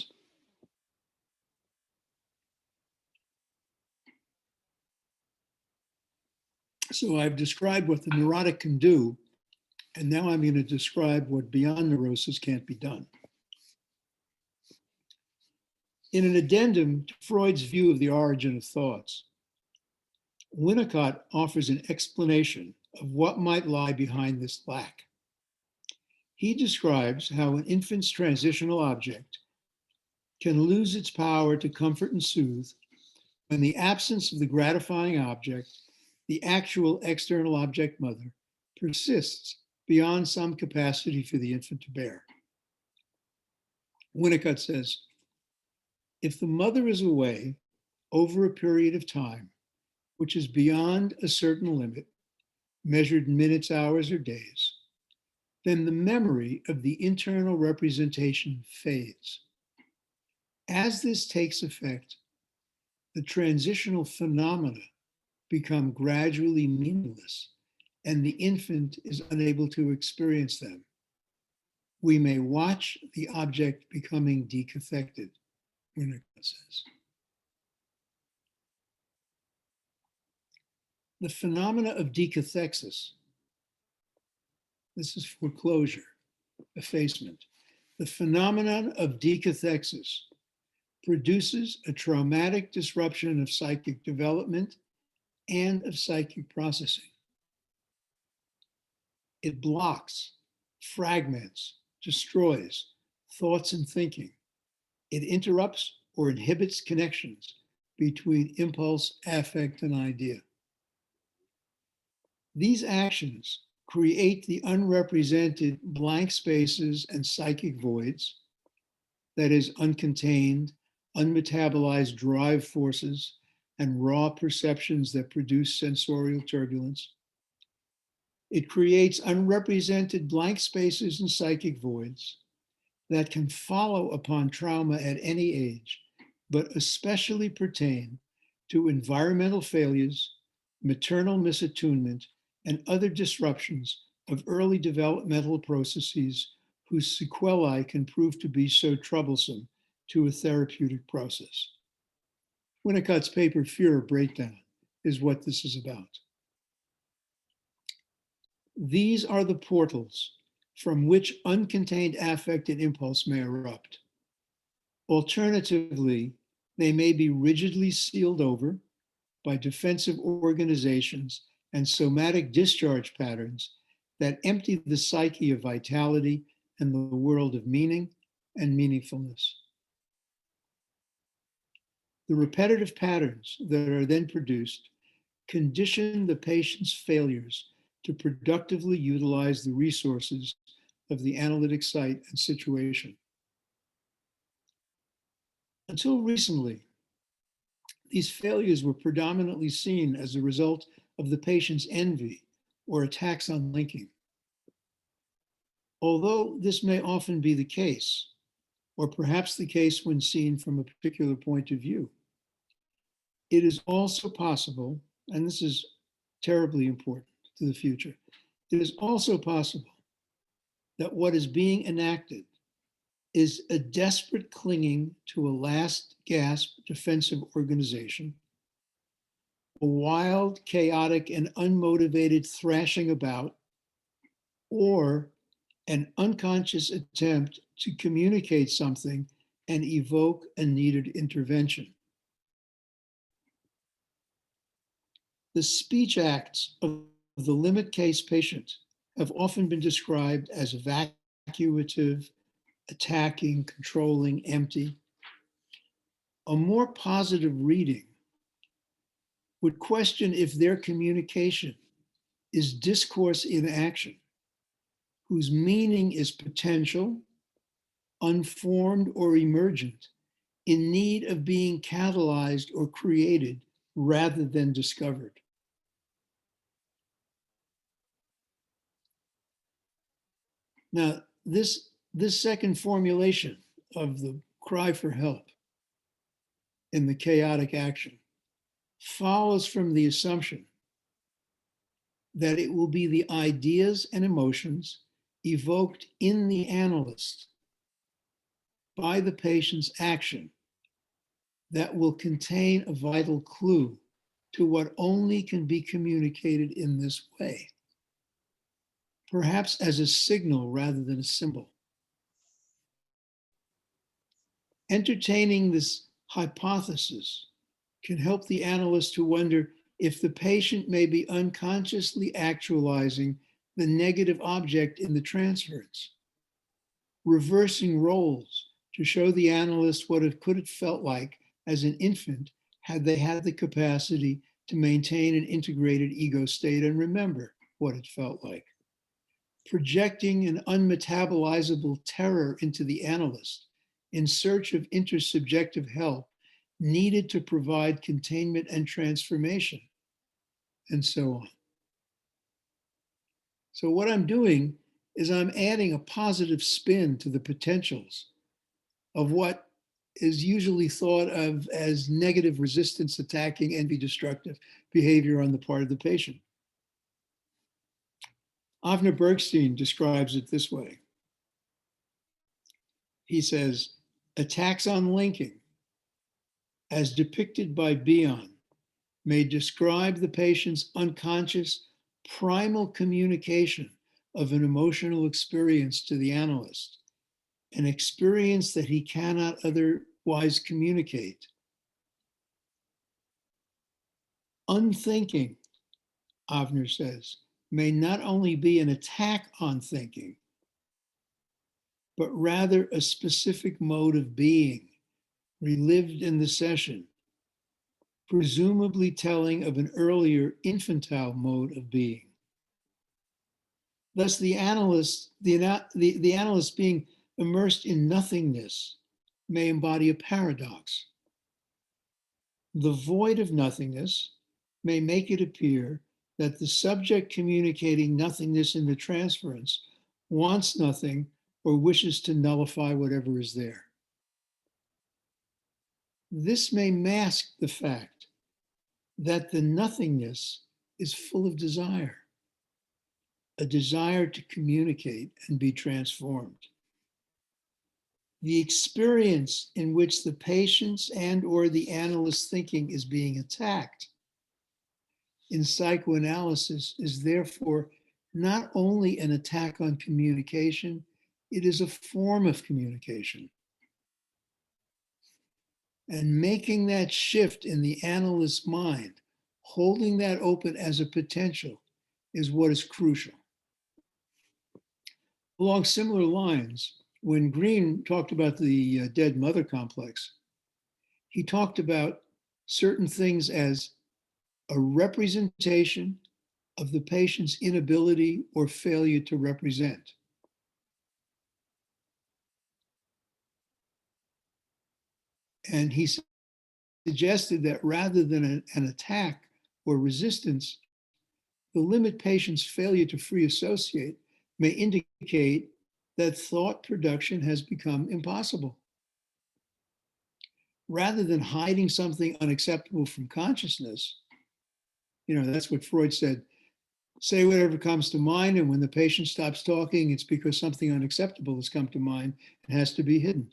So I've described what the neurotic can do, and now I'm going to describe what beyond neurosis can't be done. In an addendum to Freud's view of the origin of thoughts, Winnicott offers an explanation of what might lie behind this lack. He describes how an infant's transitional object can lose its power to comfort and soothe when the absence of the gratifying object, the actual external object mother, persists beyond some capacity for the infant to bear. Winnicott says, if the mother is away over a period of time, which is beyond a certain limit, measured in minutes, hours, or days, then the memory of the internal representation fades. As this takes effect, the transitional phenomena become gradually meaningless, and the infant is unable to experience them. We may watch the object becoming decathected, Winnicott says. The phenomena of decathexis, this is foreclosure, effacement. The phenomenon of decathexis produces a traumatic disruption of psychic development and of psychic processing. It blocks, fragments, destroys thoughts and thinking. It interrupts or inhibits connections between impulse, affect, and idea. These actions create the unrepresented blank spaces and psychic voids, that is, uncontained, unmetabolized drive forces and raw perceptions that produce sensorial turbulence. It creates unrepresented blank spaces and psychic voids that can follow upon trauma at any age, but especially pertain to environmental failures, maternal misattunement, and other disruptions of early developmental processes whose sequelae can prove to be so troublesome to a therapeutic process. Winnicott's paper, Fear of Breakdown, is what this is about. These are the portals from which uncontained affect and impulse may erupt. Alternatively, they may be rigidly sealed over by defensive organizations and somatic discharge patterns that empty the psyche of vitality and the world of meaning and meaningfulness. The repetitive patterns that are then produced condition the patient's failures to productively utilize the resources of the analytic site and situation. Until recently, these failures were predominantly seen as a result of the patient's envy or attacks on linking. Although this may often be the case, or perhaps the case when seen from a particular point of view, it is also possible, and this is terribly important to the future, it is also possible that what is being enacted is a desperate clinging to a last gasp defensive organization, a wild, chaotic, and unmotivated thrashing about, or an unconscious attempt to communicate something and evoke a needed intervention. The speech acts of the limit case patient have often been described as evacuative, attacking, controlling, empty. A more positive reading would question if their communication is discourse in action, whose meaning is potential, unformed, or emergent, in need of being catalyzed or created rather than discovered. Now, this second formulation of the cry for help in the chaotic action follows from the assumption that it will be the ideas and emotions evoked in the analyst by the patient's action that will contain a vital clue to what only can be communicated in this way, perhaps as a signal rather than a symbol. Entertaining this hypothesis can help the analyst to wonder if the patient may be unconsciously actualizing the negative object in the transference, reversing roles to show the analyst what it could have felt like as an infant had they had the capacity to maintain an integrated ego state and remember what it felt like. Projecting an unmetabolizable terror into the analyst in search of intersubjective help needed to provide containment and transformation, and so on. So what I'm doing is I'm adding a positive spin to the potentials of what is usually thought of as negative resistance, attacking, envy, destructive behavior on the part of the patient. Avner Bergstein describes it this way. He says, attacks on linking, as depicted by Bion, may describe the patient's unconscious primal communication of an emotional experience to the analyst, an experience that he cannot otherwise communicate. Unthinking, Avner says, may not only be an attack on thinking, but rather a specific mode of being relived in the session, presumably telling of an earlier infantile mode of being. Thus, the analyst being immersed in nothingness may embody a paradox. The void of nothingness may make it appear that the subject communicating nothingness in the transference wants nothing or wishes to nullify whatever is there. This may mask the fact that the nothingness is full of desire, a desire to communicate and be transformed. The experience in which the patient's and or the analyst's thinking is being attacked in psychoanalysis is therefore not only an attack on communication, it is a form of communication. And making that shift in the analyst's mind, holding that open as a potential, is what is crucial. Along similar lines, when Green talked about the dead mother complex, he talked about certain things as a representation of the patient's inability or failure to represent. And he suggested that rather than an attack or resistance, the limit patient's failure to free associate may indicate that thought production has become impossible. Rather than hiding something unacceptable from consciousness, that's what Freud said, say whatever comes to mind, and when the patient stops talking, it's because something unacceptable has come to mind and has to be hidden.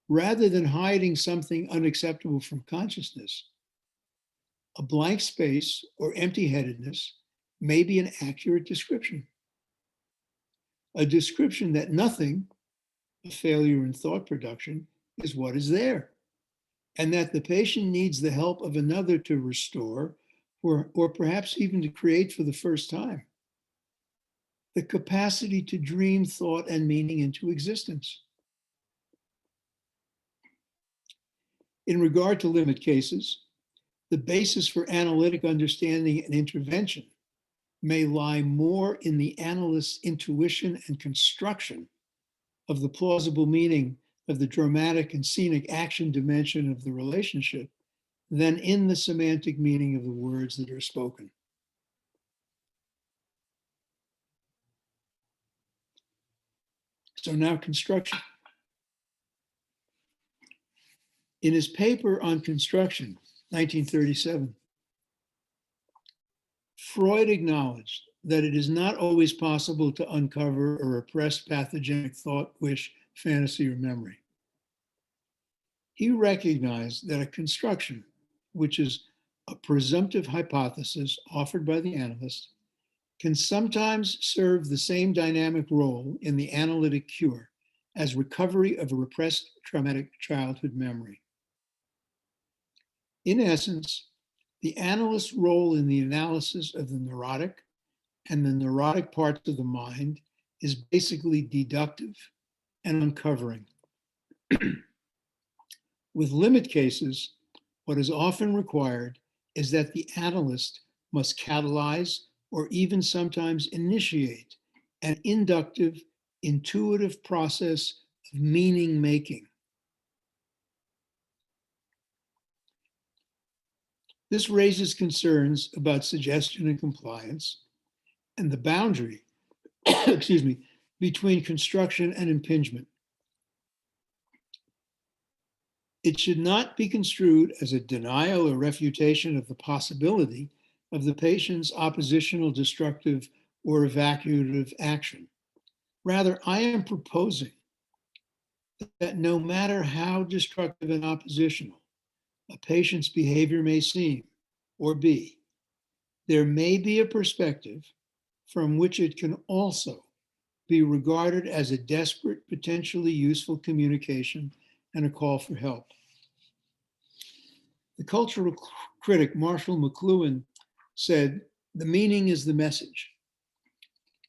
Rather than hiding something unacceptable from consciousness, a blank space or empty-headedness may be an accurate description. A description that nothing, a failure in thought production, is what is there, and that the patient needs the help of another to restore, or perhaps even to create for the first time, the capacity to dream thought and meaning into existence. In regard to limit cases, the basis for analytic understanding and intervention may lie more in the analyst's intuition and construction of the plausible meaning of the dramatic and scenic action dimension of the relationship than in the semantic meaning of the words that are spoken. So now construction. In his paper on construction, 1937, Freud acknowledged that it is not always possible to uncover or repress pathogenic thought, wish, fantasy, or memory. He recognized that a construction, which is a presumptive hypothesis offered by the analyst, can sometimes serve the same dynamic role in the analytic cure as recovery of a repressed traumatic childhood memory. In essence, the analyst's role in the analysis of the neurotic and the neurotic parts of the mind is basically deductive and uncovering. With limit cases, what is often required is that the analyst must catalyze or even sometimes initiate an inductive, intuitive process of meaning making. This raises concerns about suggestion and compliance and the boundary, between construction and impingement. It should not be construed as a denial or refutation of the possibility of the patient's oppositional, destructive, or evacuative action. Rather, I am proposing that no matter how destructive and oppositional a patient's behavior may seem or be, there may be a perspective from which it can also be regarded as a desperate, potentially useful communication and a call for help. The cultural critic Marshall McLuhan said, "The meaning is the message."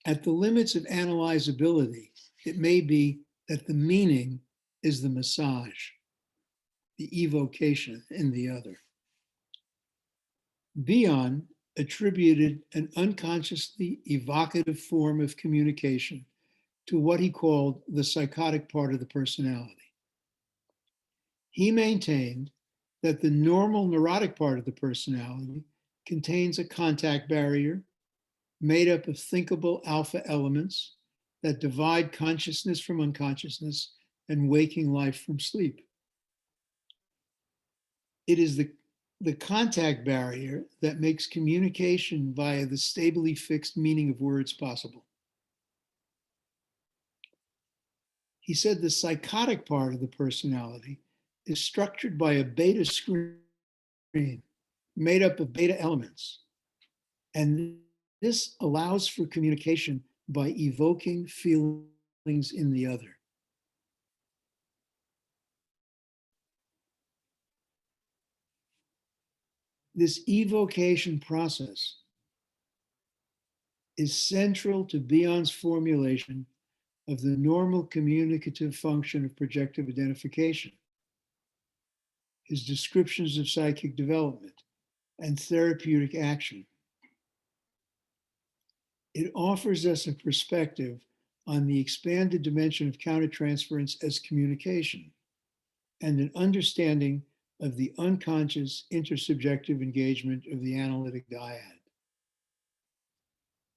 At the limits of analyzability, it may be that the meaning is the massage, the evocation in the other. Bion attributed an unconsciously evocative form of communication to what he called the psychotic part of the personality. He maintained that the normal neurotic part of the personality contains a contact barrier made up of thinkable alpha elements that divide consciousness from unconsciousness and waking life from sleep. It is the contact barrier that makes communication via the stably fixed meaning of words possible. He said the psychotic part of the personality is structured by a beta screen made up of beta elements. And This allows for communication by evoking feelings in the other. This evocation process is central to Bion's formulation of the normal communicative function of projective identification, his descriptions of psychic development and therapeutic action. It offers us a perspective on the expanded dimension of countertransference as communication and an understanding of the unconscious intersubjective engagement of the analytic dyad.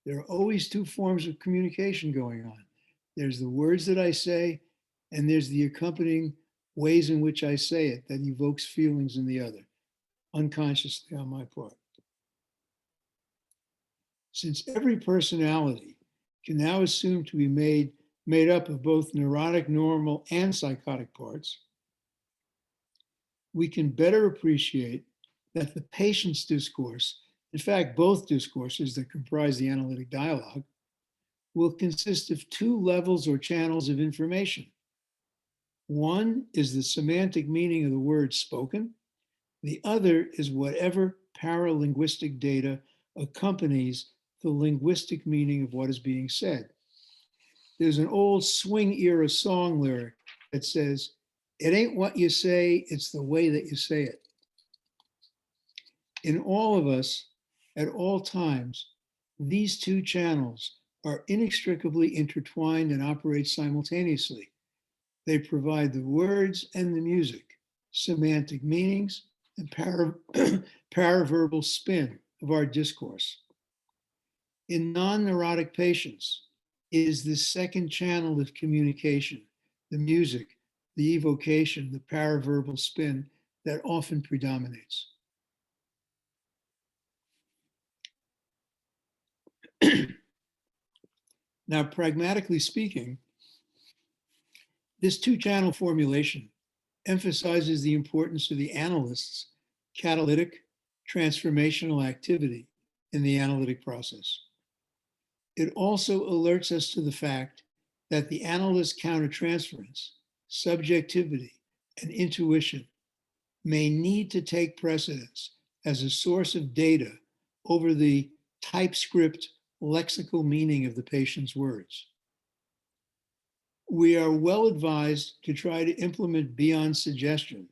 There are always two forms of communication going on. There's the words that I say, and there's the accompanying ways in which I say it that evokes feelings in the other, unconsciously on my part. Since every personality can now assume to be made up of both neurotic, normal, and psychotic parts, we can better appreciate that the patient's discourse, in fact, both discourses that comprise the analytic dialogue, will consist of two levels or channels of information. One is the semantic meaning of the words spoken. The other is whatever paralinguistic data accompanies the linguistic meaning of what is being said. There's an old swing era song lyric that says, "It ain't what you say, it's the way that you say it." In all of us, at all times, these two channels are inextricably intertwined and operate simultaneously. They provide the words and the music, semantic meanings, and paraverbal spin of our discourse. In non-neurotic patients, it is this second channel of communication, the music, the evocation, the paraverbal spin, that often predominates. Now, pragmatically speaking, this two-channel formulation emphasizes the importance of the analyst's catalytic transformational activity in the analytic process. It also alerts us to the fact that the analyst's countertransference, subjectivity, and intuition may need to take precedence as a source of data over the typescript lexical meaning of the patient's words. We are well advised to try to implement Bion's suggestion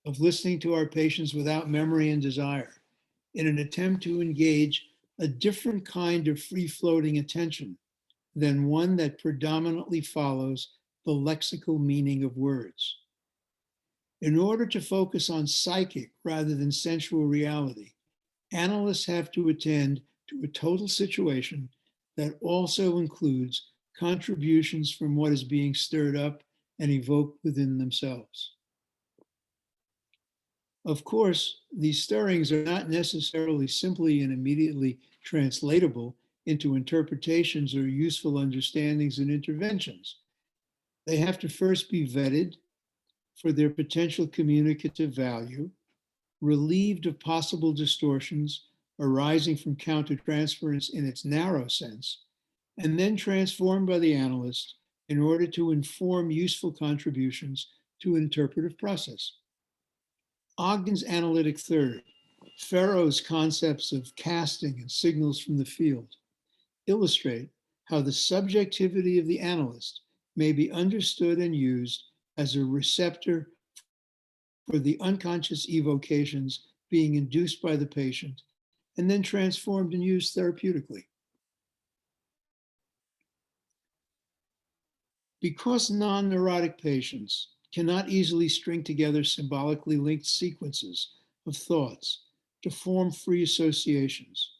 of listening to our patients without memory and desire in an attempt to engage a different kind of free-floating attention than one that predominantly follows the lexical meaning of words. In order to focus on psychic rather than sensual reality, analysts have to attend to a total situation that also includes contributions from what is being stirred up and evoked within themselves. Of course, these stirrings are not necessarily simply and immediately translatable into interpretations or useful understandings and interventions. They have to first be vetted for their potential communicative value, relieved of possible distortions arising from countertransference in its narrow sense, and then transformed by the analyst in order to inform useful contributions to an interpretive process. Ogden's analytic third, Farrow's concepts of casting and signals from the field, illustrate how the subjectivity of the analyst may be understood and used as a receptor for the unconscious evocations being induced by the patient and then transformed and used therapeutically. Because non-neurotic patients cannot easily string together symbolically linked sequences of thoughts to form free associations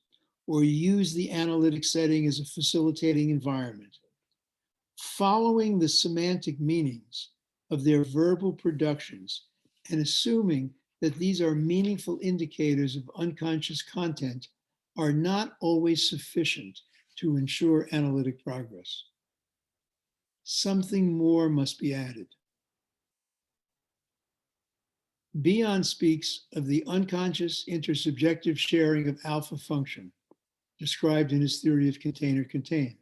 or use the analytic setting as a facilitating environment, following the semantic meanings of their verbal productions and assuming that these are meaningful indicators of unconscious content are not always sufficient to ensure analytic progress. Something more must be added. Bion speaks of the unconscious intersubjective sharing of alpha function, described in his theory of container-contained.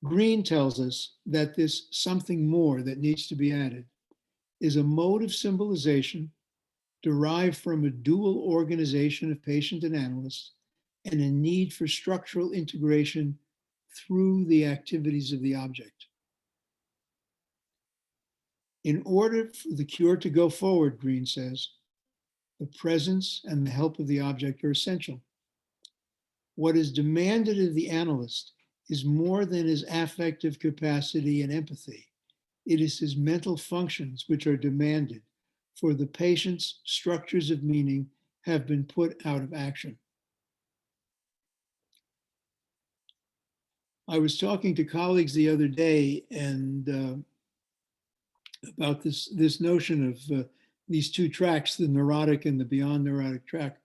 Green tells us that this something more that needs to be added is a mode of symbolization derived from a dual organization of patient and analyst and a need for structural integration through the activities of the object. In order for the cure to go forward, Green says, the presence and the help of the object are essential. What is demanded of the analyst is more than his affective capacity and empathy. It is his mental functions which are demanded, for the patient's structures of meaning have been put out of action. I was talking to colleagues the other day and about this notion of these two tracks, the neurotic and the beyond neurotic track.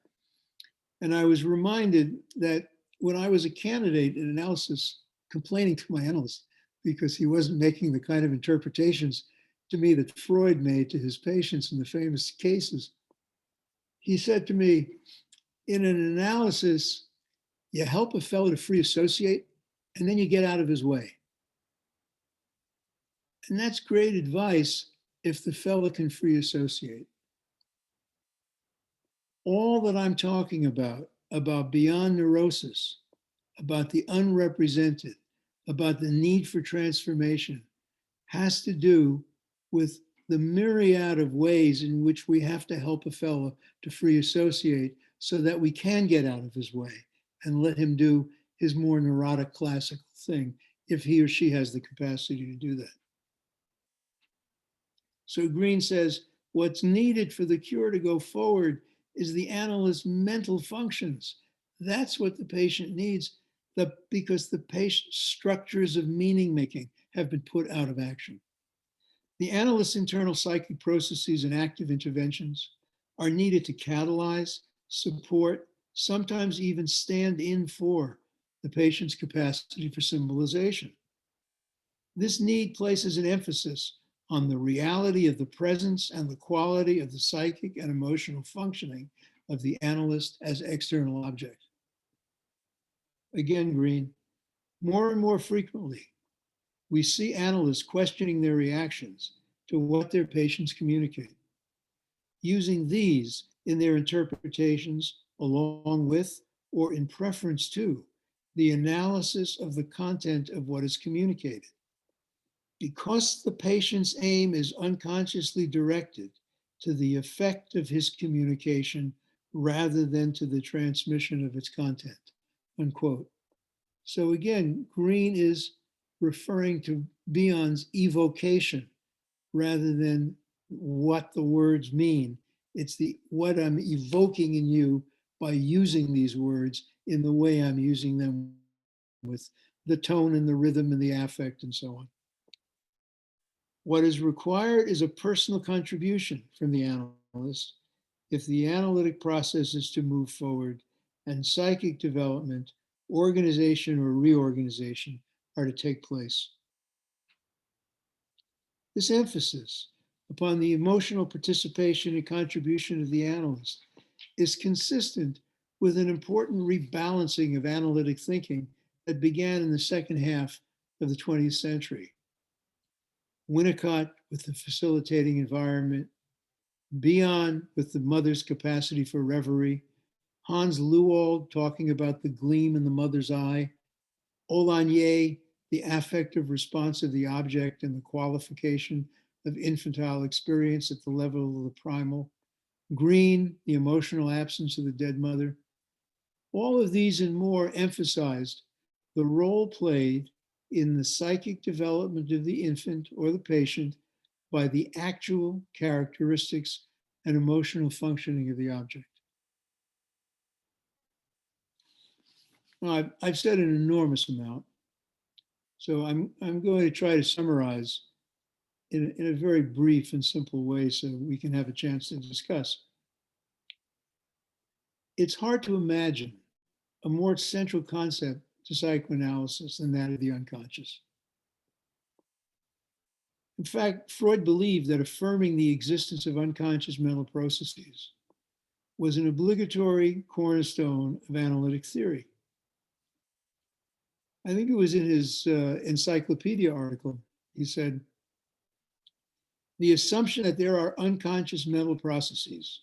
And I was reminded that when I was a candidate in analysis, complaining to my analyst because he wasn't making the kind of interpretations to me that Freud made to his patients in the famous cases, he said to me, in an analysis, you help a fellow to free associate, and then you get out of his way. And that's great advice if the fellow can free associate. All that I'm talking about beyond neurosis, about the unrepresented, about the need for transformation, has to do with the myriad of ways in which we have to help a fellow to free associate so that we can get out of his way and let him do his more neurotic classical thing if he or she has the capacity to do that. So Green says, what's needed for the cure to go forward is the analyst's mental functions. That's what the patient needs because the patient's structures of meaning making have been put out of action. The analyst's internal psychic processes and active interventions are needed to catalyze, support, sometimes even stand in for the patient's capacity for symbolization. This need places an emphasis on the reality of the presence and the quality of the psychic and emotional functioning of the analyst as external object. Again, Green, more and more frequently, we see analysts questioning their reactions to what their patients communicate, using these in their interpretations along with or in preference to the analysis of the content of what is communicated. Because the patient's aim is unconsciously directed to the effect of his communication rather than to the transmission of its content, unquote. So again, Green is referring to Bion's evocation rather than what the words mean. It's what I'm evoking in you by using these words in the way I'm using them, with the tone and the rhythm and the affect and so on. What is required is a personal contribution from the analyst if the analytic process is to move forward, and psychic development, organization or reorganization are to take place. This emphasis upon the emotional participation and contribution of the analyst is consistent with an important rebalancing of analytic thinking that began in the second half of the 20th century. Winnicott with the facilitating environment, Bion with the mother's capacity for reverie, Hans Luold talking about the gleam in the mother's eye, Olanier, the affective response of the object and the qualification of infantile experience at the level of the primal, Green, the emotional absence of the dead mother. All of these and more emphasized the role played in the psychic development of the infant or the patient by the actual characteristics and emotional functioning of the object. Now, I've said an enormous amount, so I'm going to try to summarize in a very brief and simple way so we can have a chance to discuss. It's hard to imagine a more central concept to psychoanalysis than that of the unconscious. In fact, Freud believed that affirming the existence of unconscious mental processes was an obligatory cornerstone of analytic theory. I think it was in his encyclopedia article. He said, the assumption that there are unconscious mental processes,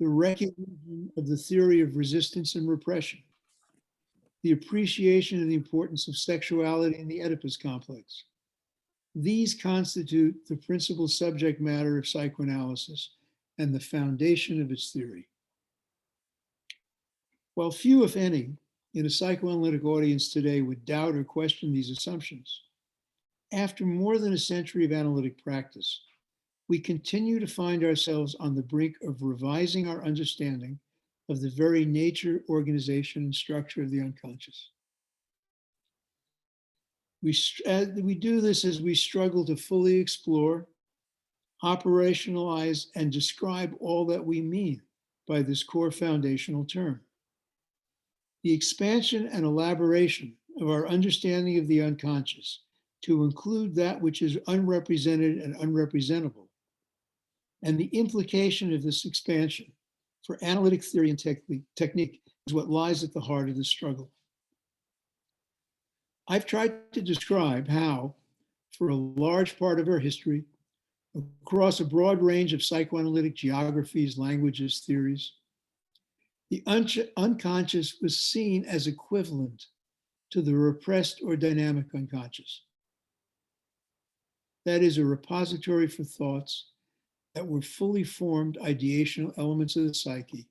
the recognition of the theory of resistance and repression, the appreciation of the importance of sexuality in the Oedipus complex. These constitute the principal subject matter of psychoanalysis and the foundation of its theory. While few, if any, in a psychoanalytic audience today would doubt or question these assumptions, after more than a century of analytic practice, we continue to find ourselves on the brink of revising our understanding of the very nature, organization, and structure of the unconscious. We do this as we struggle to fully explore, operationalize, and describe all that we mean by this core foundational term. The expansion and elaboration of our understanding of the unconscious to include that which is unrepresented and unrepresentable, and the implication of this expansion for analytic theory and technique is what lies at the heart of the struggle. I've tried to describe how, for a large part of our history, across a broad range of psychoanalytic geographies, languages, theories, the unconscious was seen as equivalent to the repressed or dynamic unconscious. That is, a repository for thoughts that were fully formed ideational elements of the psyche,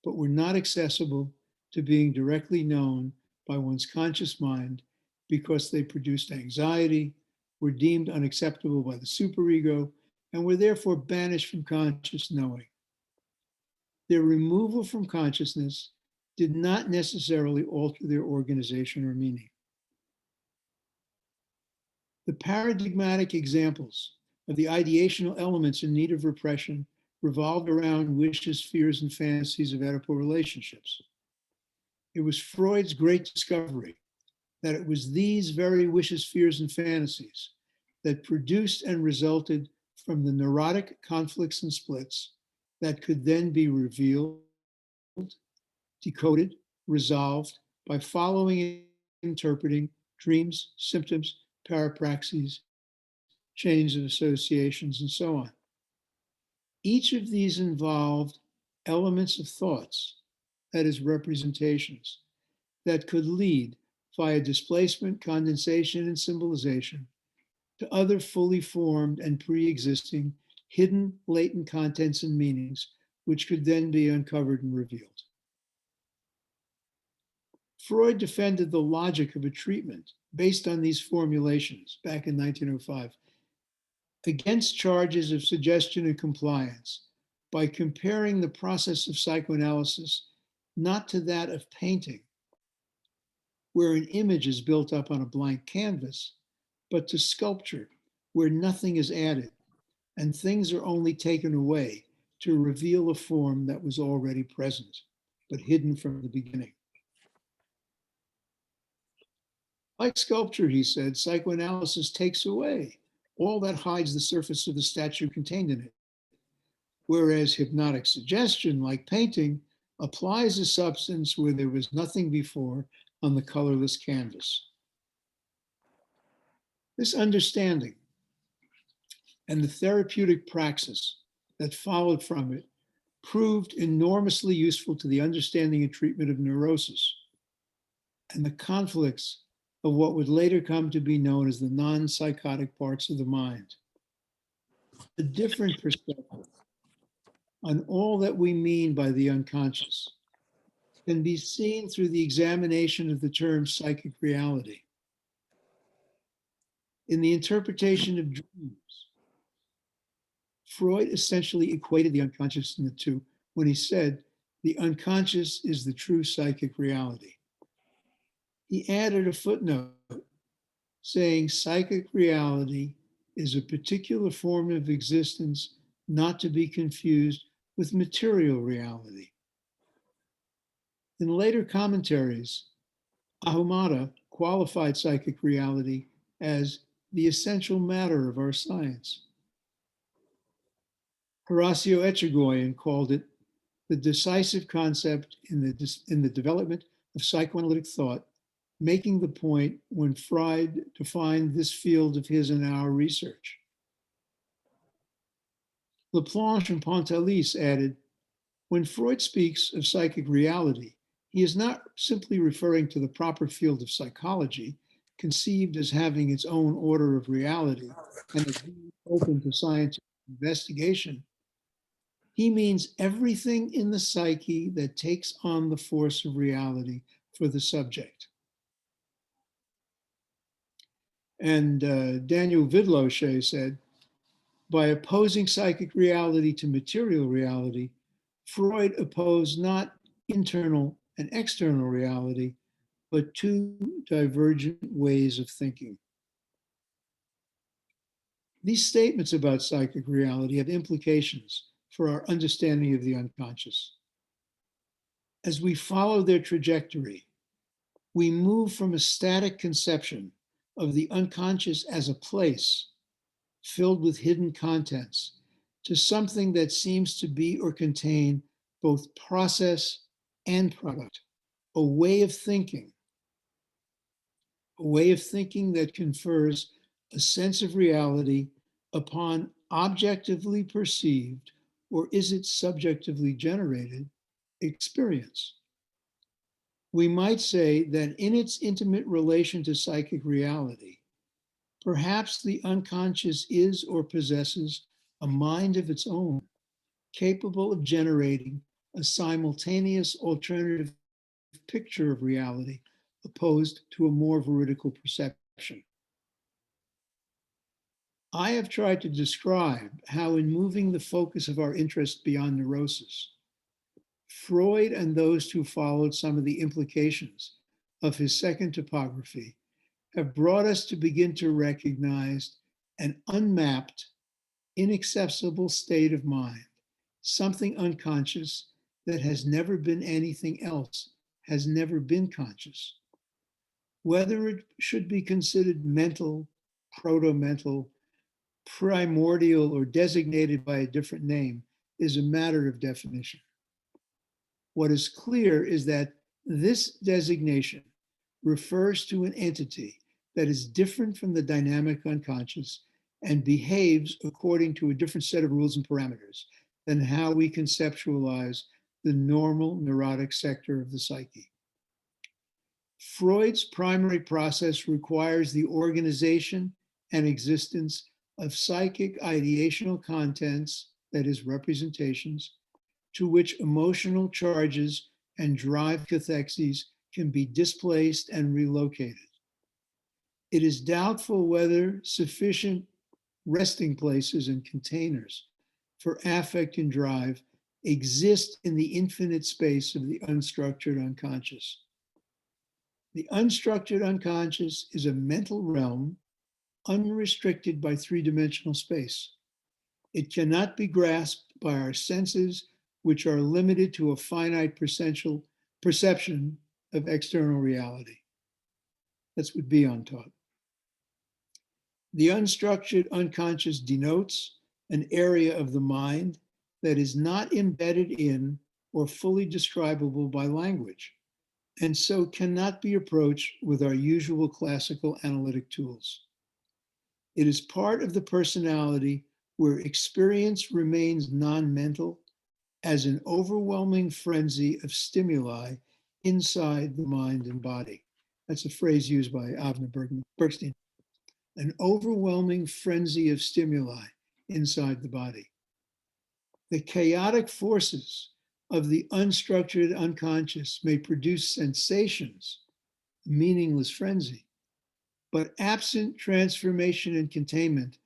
but were not accessible to being directly known by one's conscious mind because they produced anxiety, were deemed unacceptable by the superego, and were therefore banished from conscious knowing. Their removal from consciousness did not necessarily alter their organization or meaning. The paradigmatic examples of the ideational elements in need of repression revolved around wishes, fears, and fantasies of Oedipal relationships. It was Freud's great discovery that it was these very wishes, fears, and fantasies that produced and resulted from the neurotic conflicts and splits that could then be revealed, decoded, resolved by following and interpreting dreams, symptoms, parapraxes, chains of associations, and so on. Each of these involved elements of thoughts, that is, representations, that could lead via displacement, condensation, and symbolization to other fully formed and pre-existing hidden latent contents and meanings, which could then be uncovered and revealed. Freud defended the logic of a treatment based on these formulations back in 1905 against charges of suggestion and compliance by comparing the process of psychoanalysis not to that of painting, where an image is built up on a blank canvas, but to sculpture, where nothing is added and things are only taken away to reveal a form that was already present, but hidden from the beginning. Like sculpture, he said, psychoanalysis takes away all that hides the surface of the statue contained in it, whereas hypnotic suggestion, like painting, applies a substance where there was nothing before on the colorless canvas. This understanding and the therapeutic praxis that followed from it proved enormously useful to the understanding and treatment of neurosis and the conflicts of what would later come to be known as the non-psychotic parts of the mind. A different perspective on all that we mean by the unconscious can be seen through the examination of the term psychic reality. In the interpretation of dreams, Freud essentially equated the unconscious in the two when he said, the unconscious is the true psychic reality. He added a footnote saying psychic reality is a particular form of existence not to be confused with material reality. In later commentaries, Ahumada qualified psychic reality as the essential matter of our science. Horacio Echegoyen called it the decisive concept in the development of psychoanalytic thought, making the point when Freud defined this field of his and our research. Laplanche and Pontalis added, when Freud speaks of psychic reality, he is not simply referring to the proper field of psychology, conceived as having its own order of reality and as being open to scientific investigation. He means everything in the psyche that takes on the force of reality for the subject. And Daniel Vidlochet said, by opposing psychic reality to material reality, Freud opposed not internal and external reality, but two divergent ways of thinking. These statements about psychic reality have implications for our understanding of the unconscious. As we follow their trajectory, we move from a static conception of the unconscious as a place filled with hidden contents to something that seems to be or contain both process and product, a way of thinking that confers a sense of reality upon objectively perceived, or is it subjectively generated, experience. We might say that in its intimate relation to psychic reality, perhaps the unconscious is or possesses a mind of its own, capable of generating a simultaneous alternative picture of reality opposed to a more veridical perception. I have tried to describe how, in moving the focus of our interest beyond neurosis, Freud and those who followed some of the implications of his second topography have brought us to begin to recognize an unmapped, inaccessible state of mind, something unconscious that has never been anything else, has never been conscious. Whether it should be considered mental, proto-mental, primordial, or designated by a different name is a matter of definition. What is clear is that this designation refers to an entity that is different from the dynamic unconscious and behaves according to a different set of rules and parameters than how we conceptualize the normal neurotic sector of the psyche. Freud's primary process requires the organization and existence of psychic ideational contents, that is, representations, to which emotional charges and drive cathexes can be displaced and relocated. It is doubtful whether sufficient resting places and containers for affect and drive exist in the infinite space of the unstructured unconscious. The unstructured unconscious is a mental realm unrestricted by three-dimensional space. It cannot be grasped by our senses, which are limited to a finite perception of external reality. That's what Bion taught. The unstructured unconscious denotes an area of the mind that is not embedded in or fully describable by language, and so cannot be approached with our usual classical analytic tools. It is part of the personality where experience remains non-mental as an overwhelming frenzy of stimuli inside the mind and body. That's a phrase used by Avner Bergstein. An overwhelming frenzy of stimuli inside the body. The chaotic forces of the unstructured unconscious may produce sensations, a meaningless frenzy, but absent transformation and containment,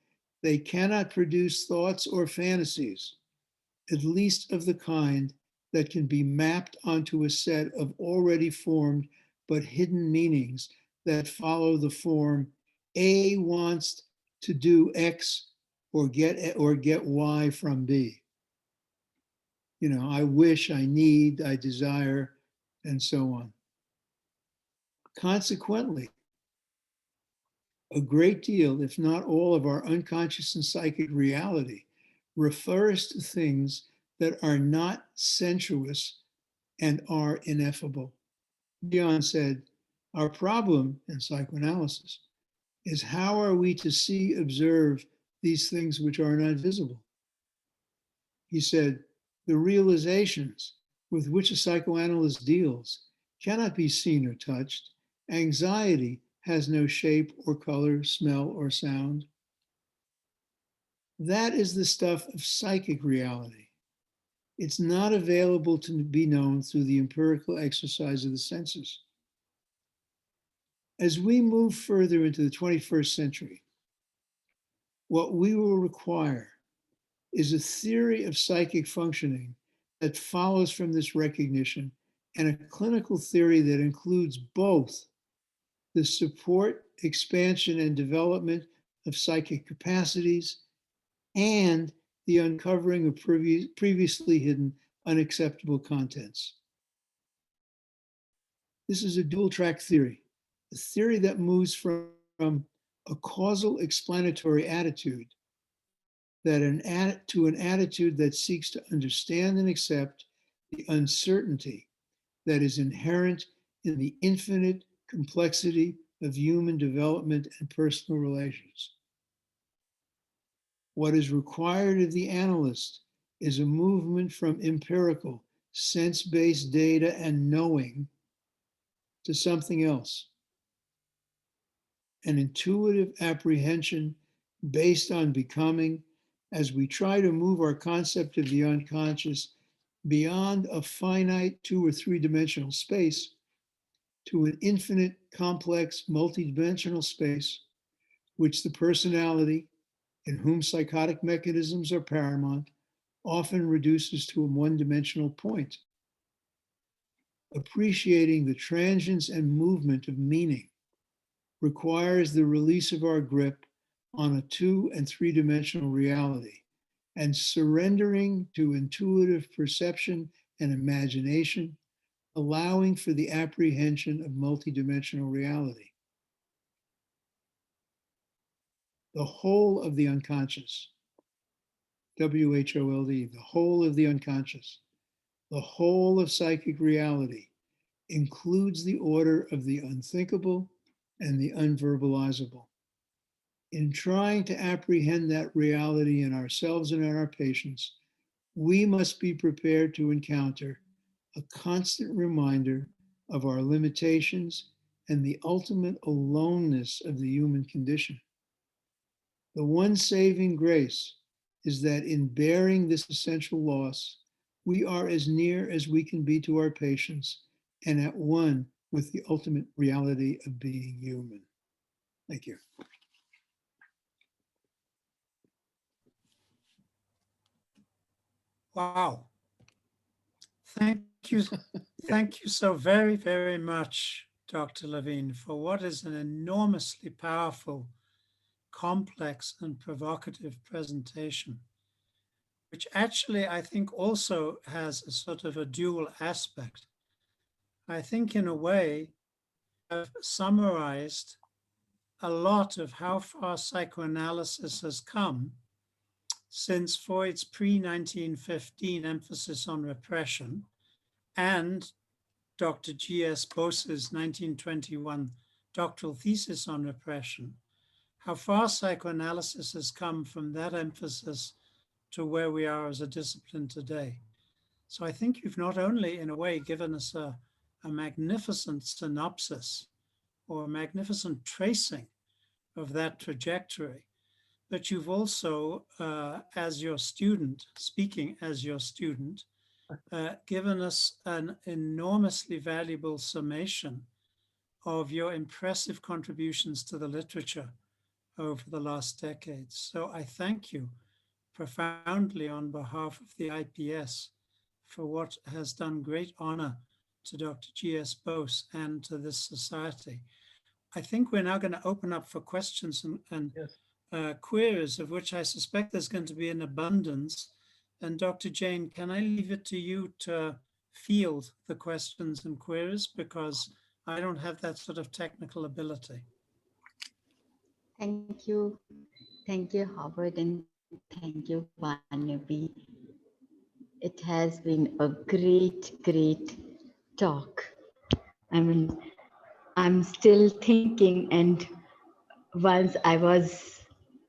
they cannot produce thoughts or fantasies, at least of the kind that can be mapped onto a set of already formed but hidden meanings that follow the form A wants to do X or get Y from B. You know, I wish, I need, I desire, and so on. Consequently, a great deal, if not all, of our unconscious and psychic reality refers to things that are not sensuous and are ineffable. Dion said, our problem in psychoanalysis is how are we to see, observe these things which are not visible? He said, the realizations with which a psychoanalyst deals cannot be seen or touched. Anxiety has no shape or color, smell or sound. That is the stuff of psychic reality. It's not available to be known through the empirical exercise of the senses. As we move further into the 21st century, what we will require is a theory of psychic functioning that follows from this recognition and a clinical theory that includes both the support, expansion, and development of psychic capacities and the uncovering of previously hidden unacceptable contents. This is a dual track theory, a theory that moves from a causal explanatory attitude to an attitude that seeks to understand and accept the uncertainty that is inherent in the infinite complexity of human development and personal relations. What is required of the analyst is a movement from empirical, sense-based data and knowing to something else, an intuitive apprehension based on becoming, as we try to move our concept of the unconscious beyond a finite 2 or 3 dimensional space to an infinite, complex, multidimensional space, which the personality, in whom psychotic mechanisms are paramount, often reduces to a one-dimensional point. Appreciating the transience and movement of meaning requires the release of our grip on a 2 and 3-dimensional reality and surrendering to intuitive perception and imagination, allowing for the apprehension of multidimensional reality. The whole of the unconscious, WHOLD, the whole of the unconscious, the whole of psychic reality includes the order of the unthinkable and the unverbalizable. In trying to apprehend that reality in ourselves and in our patients, we must be prepared to encounter a constant reminder of our limitations and the ultimate aloneness of the human condition. The one saving grace is that in bearing this essential loss, we are as near as we can be to our patients and at one with the ultimate reality of being human. Thank you. Wow. Thank you. Thank you so very, very much, Dr. Levine, for what is an enormously powerful, complex, and provocative presentation, which actually I think also has a sort of a dual aspect. I think in a way I've summarized a lot of how far psychoanalysis has come since Freud's pre-1915 emphasis on repression and Dr. G.S. Bose's 1921 doctoral thesis on repression, how far psychoanalysis has come from that emphasis to where we are as a discipline today. So I think you've not only, in a way, given us a magnificent synopsis or a magnificent tracing of that trajectory, but you've also, as your student, speaking as your student, given us an enormously valuable summation of your impressive contributions to the literature over the last decades. So I thank you profoundly on behalf of the IPS for what has done great honor to Dr. G.S. Bose and to this society. I think we're now going to open up for questions and Yes. queries, of which I suspect there's going to be an abundance. And Dr. Jane, can I leave it to you to field the questions and queries, because I don't have that sort of technical ability. Thank you. Thank you, Howard, and thank you, Barnaby. It has been a great, great talk. I mean, I'm still thinking, and once I was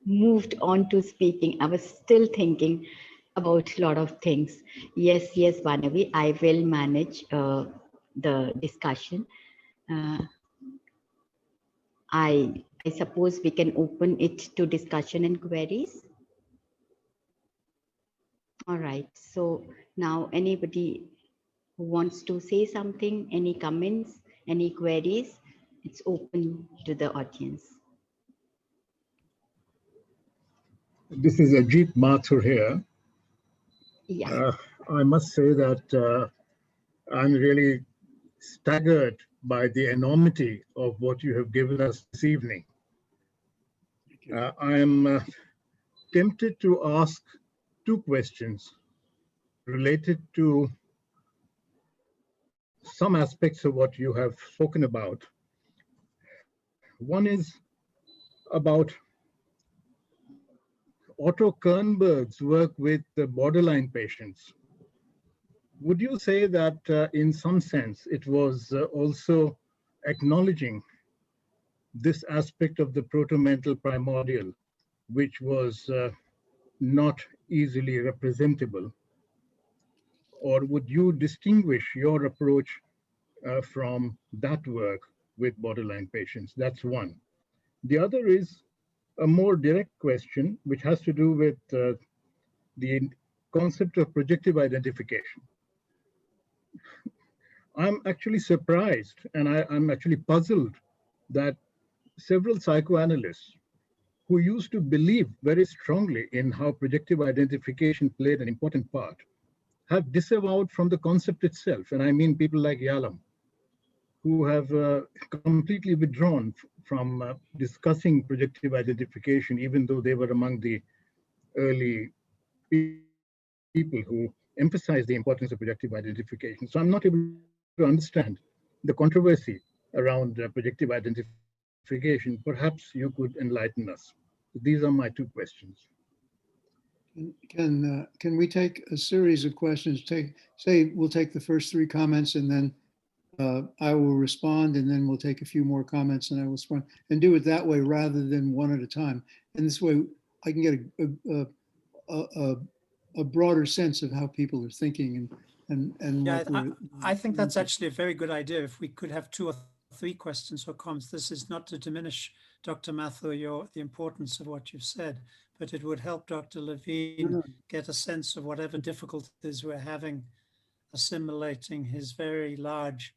moved on to speaking, I was still thinking about a lot of things. Yes, Vanavi, I will manage the discussion. Uh, I suppose we can open it to discussion and queries. All right. So now anybody who wants to say something, any comments, any queries, it's open to the audience. This is Ajit Mathur here. Yeah. I must say that I'm really staggered by the enormity of what you have given us this evening. I am tempted to ask two questions related to some aspects of what you have spoken about. One is about Otto Kernberg's work with the borderline patients. Would you say that in some sense it was also acknowledging this aspect of the proto-mental primordial, which was not easily representable? Or would you distinguish your approach from that work with borderline patients? That's one. The other is a more direct question, which has to do with the concept of projective identification. I'm actually surprised and I'm actually puzzled that several psychoanalysts who used to believe very strongly in how projective identification played an important part have disavowed from the concept itself. And I mean people like Yalom, who have completely withdrawn from discussing projective identification, even though they were among the early people who emphasized the importance of projective identification. So I'm not able to understand the controversy around projective identification. Perhaps you could enlighten us. These are my two questions. Can we take a series of questions? We'll take the first three comments and then I will respond, and then we'll take a few more comments and I will respond, and do it that way rather than one at a time. And this way I can get a broader sense of how people are thinking and Yeah, what I think that's actually a very good idea. If we could have 2 or 3 questions or comments, this is not to diminish, Dr. Mathur, the importance of what you've said, but it would help Dr. Levine get a sense of whatever difficulties we're having assimilating his very large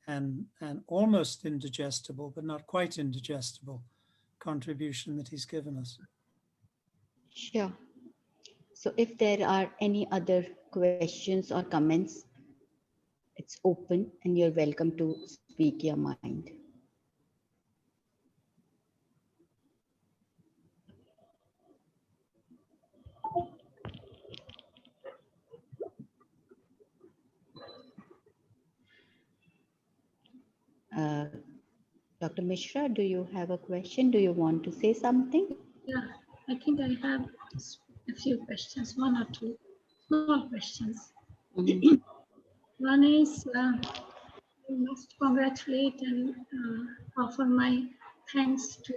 and almost indigestible, but not quite indigestible contribution that he's given us. Sure. So if there are any other questions or comments, it's open and you're welcome to speak your mind. Dr. Mishra, do you have a question? Do you want to say something? Yeah, I think I have a few questions, one or two small questions. One is, I must congratulate and offer my thanks to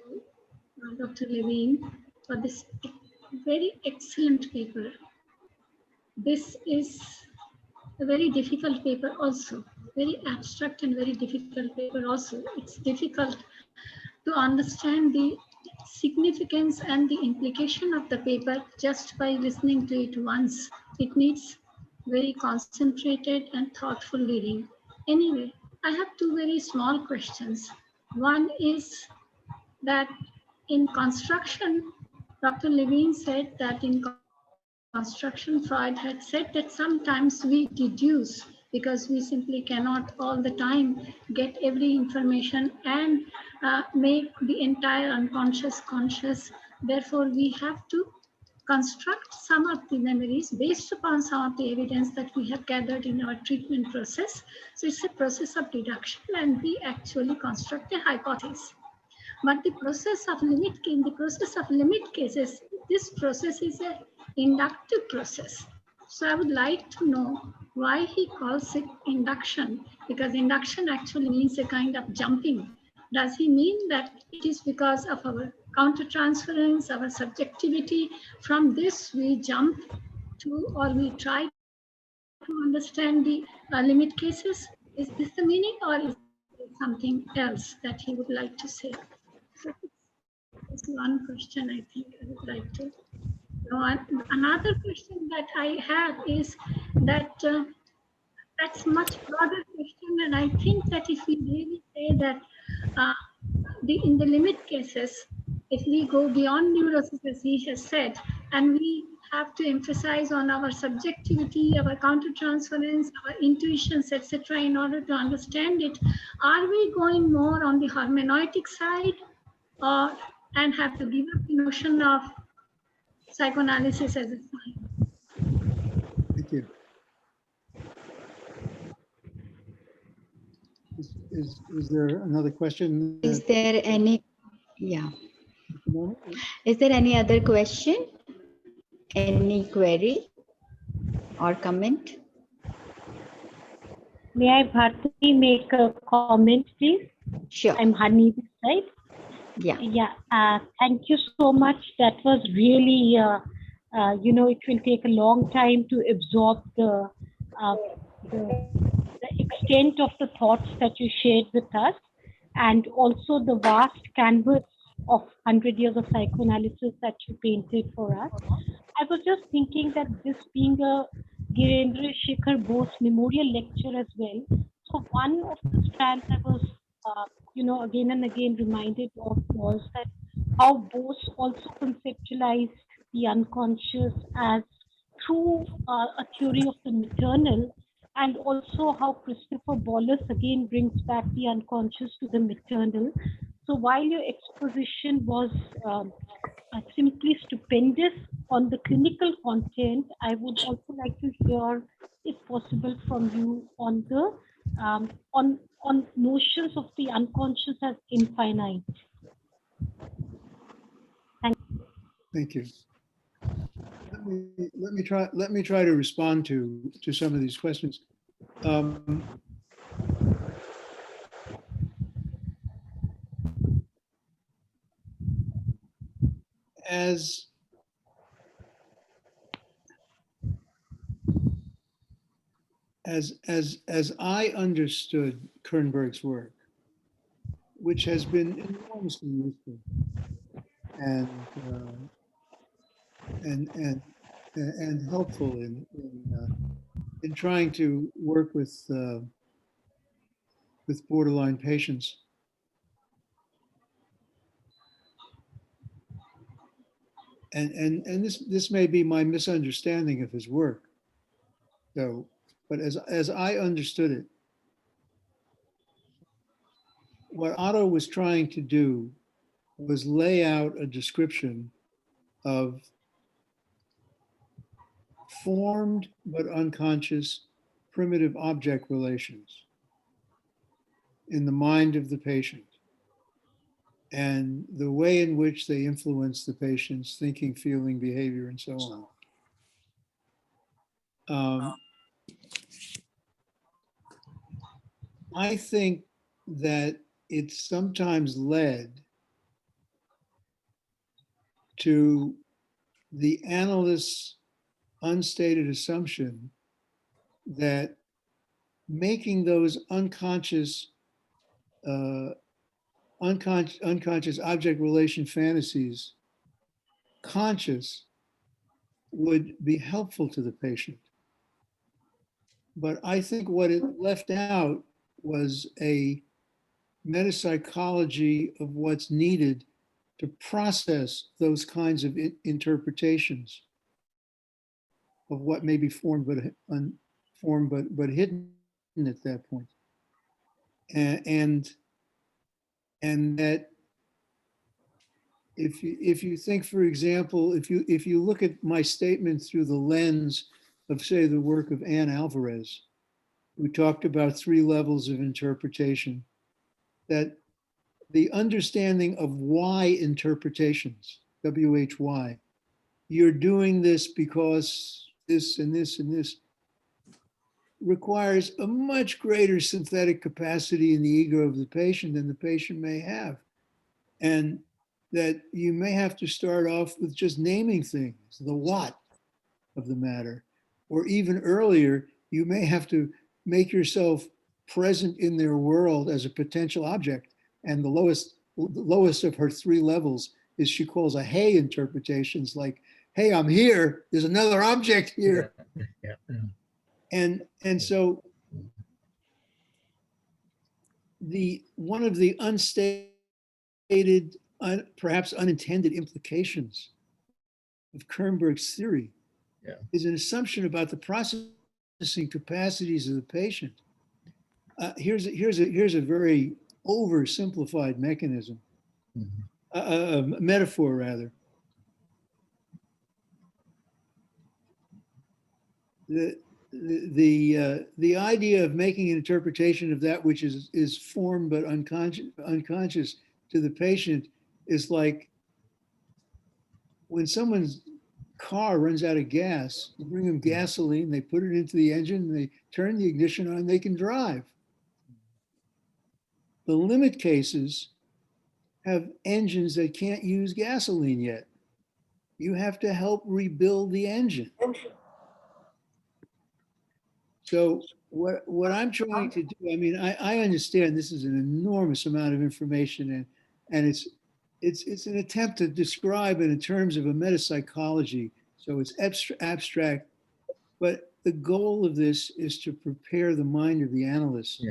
Dr. Levine for this very excellent paper. This is a very difficult paper also, very abstract and very difficult paper also. It's difficult to understand the significance and the implication of the paper just by listening to it once. It needs very concentrated and thoughtful reading. Anyway, I have two very small questions. One is that in construction, Dr. Levine said that in construction, Freud had said that sometimes we deduce because we simply cannot all the time get every information and make the entire unconscious conscious. Therefore, we have to construct some of the memories based upon some of the evidence that we have gathered in our treatment process. So it's a process of deduction, and we actually construct a hypothesis. But the process of in the process of limit cases, this process is an inductive process. So I would like to know why he calls it induction, because induction actually means a kind of jumping. Does he mean that it is because of our countertransference, our subjectivity? From this we jump to, or we try to understand the limit cases? Is this the meaning, or is there something else that he would like to say? So it's one question I think I would like to. Another question that I have is that that's much broader question, and I think that if we really say that uh, in the limit cases, if we go beyond neurosis, as he has said, and we have to emphasize on our subjectivity, our countertransference, our intuitions, etc., in order to understand it, are we going more on the hermeneutic side, or and have to give up the notion of psychoanalysis as a science? Thank you. Is there another question? Is there any, yeah. Is there any other question? Any query or comment? May I, Bharti, make a comment, please? Sure. I'm Hani, right? Yeah. Yeah. Thank you so much. That was really, it will take a long time to absorb the extent of the thoughts that you shared with us, and also the vast canvas of 100 years of psychoanalysis that you painted for us. I was just thinking that this being a Girindrasekhar Memorial Lecture as well, so one of the strands I was, again and again reminded of was that how Bose also conceptualized the unconscious as through a theory of the maternal, and also how Christopher Bollas again brings back the unconscious to the maternal. So while your exposition was simply stupendous on the clinical content, I would also like to hear, if possible, from you on the on notions of the unconscious as infinite. Thank you. Let me try to respond to some of these questions. As I understood Kernberg's work, which has been enormously useful and helpful in trying to work with borderline patients. And this may be my misunderstanding of his work, though. But as I understood it, what Otto was trying to do was lay out a description of formed but unconscious primitive object relations in the mind of the patient, and the way in which they influence the patient's thinking, feeling, behavior, and so on. I think that it's sometimes led to the analyst's unstated assumption that making those unconscious object relation fantasies conscious would be helpful to the patient. But I think what it left out was a metapsychology of what's needed to process those kinds of interpretations of what may be formed but unformed but hidden at that point. And that if you think, for example, if you look at my statement through the lens of, say, the work of Anne Alvarez, who talked about 3 levels of interpretation, that the understanding of why interpretations, WHY, you're doing this because this and this and this requires a much greater synthetic capacity in the ego of the patient than the patient may have. And that you may have to start off with just naming things, the what of the matter. Or even earlier, you may have to make yourself present in their world as a potential object. And the lowest of her 3 levels is she calls a hey interpretations, like, hey, I'm here, there's another object here. Yeah. And so one of the unstated, perhaps unintended implications of Kernberg's theory is an assumption about the processing capacities of the patient. Here's a very oversimplified mechanism, metaphor rather. The idea of making an interpretation of that which is formed but unconscious to the patient is like when someone's car runs out of gas, you bring them gasoline, they put it into the engine, they turn the ignition on, they can drive. The limit cases have engines that can't use gasoline yet. You have to help rebuild the engine. So what I'm trying to do, I mean, I understand this is an enormous amount of information, and it's an attempt to describe it in terms of a metapsychology. So it's abstract, but the goal of this is to prepare the mind of the analyst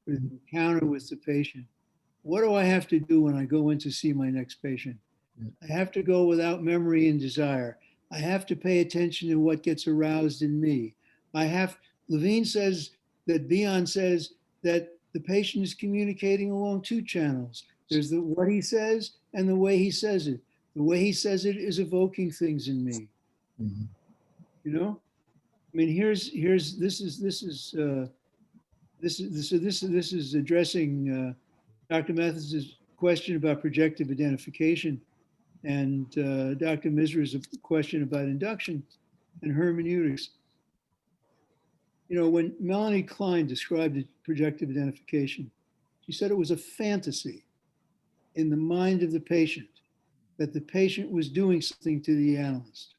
for the encounter with the patient. What do I have to do when I go in to see my next patient? I have to go without memory and desire. I have to pay attention to what gets aroused in me. Levine says that Bion says that the patient is communicating along 2 channels. There's what he says and the way he says it. The way he says it is evoking things in me. You know, I mean, this is addressing Dr. Mathis's question about projective identification and Dr. Misra's question about induction and hermeneutics. You know, when Melanie Klein described projective identification, she said it was a fantasy in the mind of the patient that the patient was doing something to the analyst.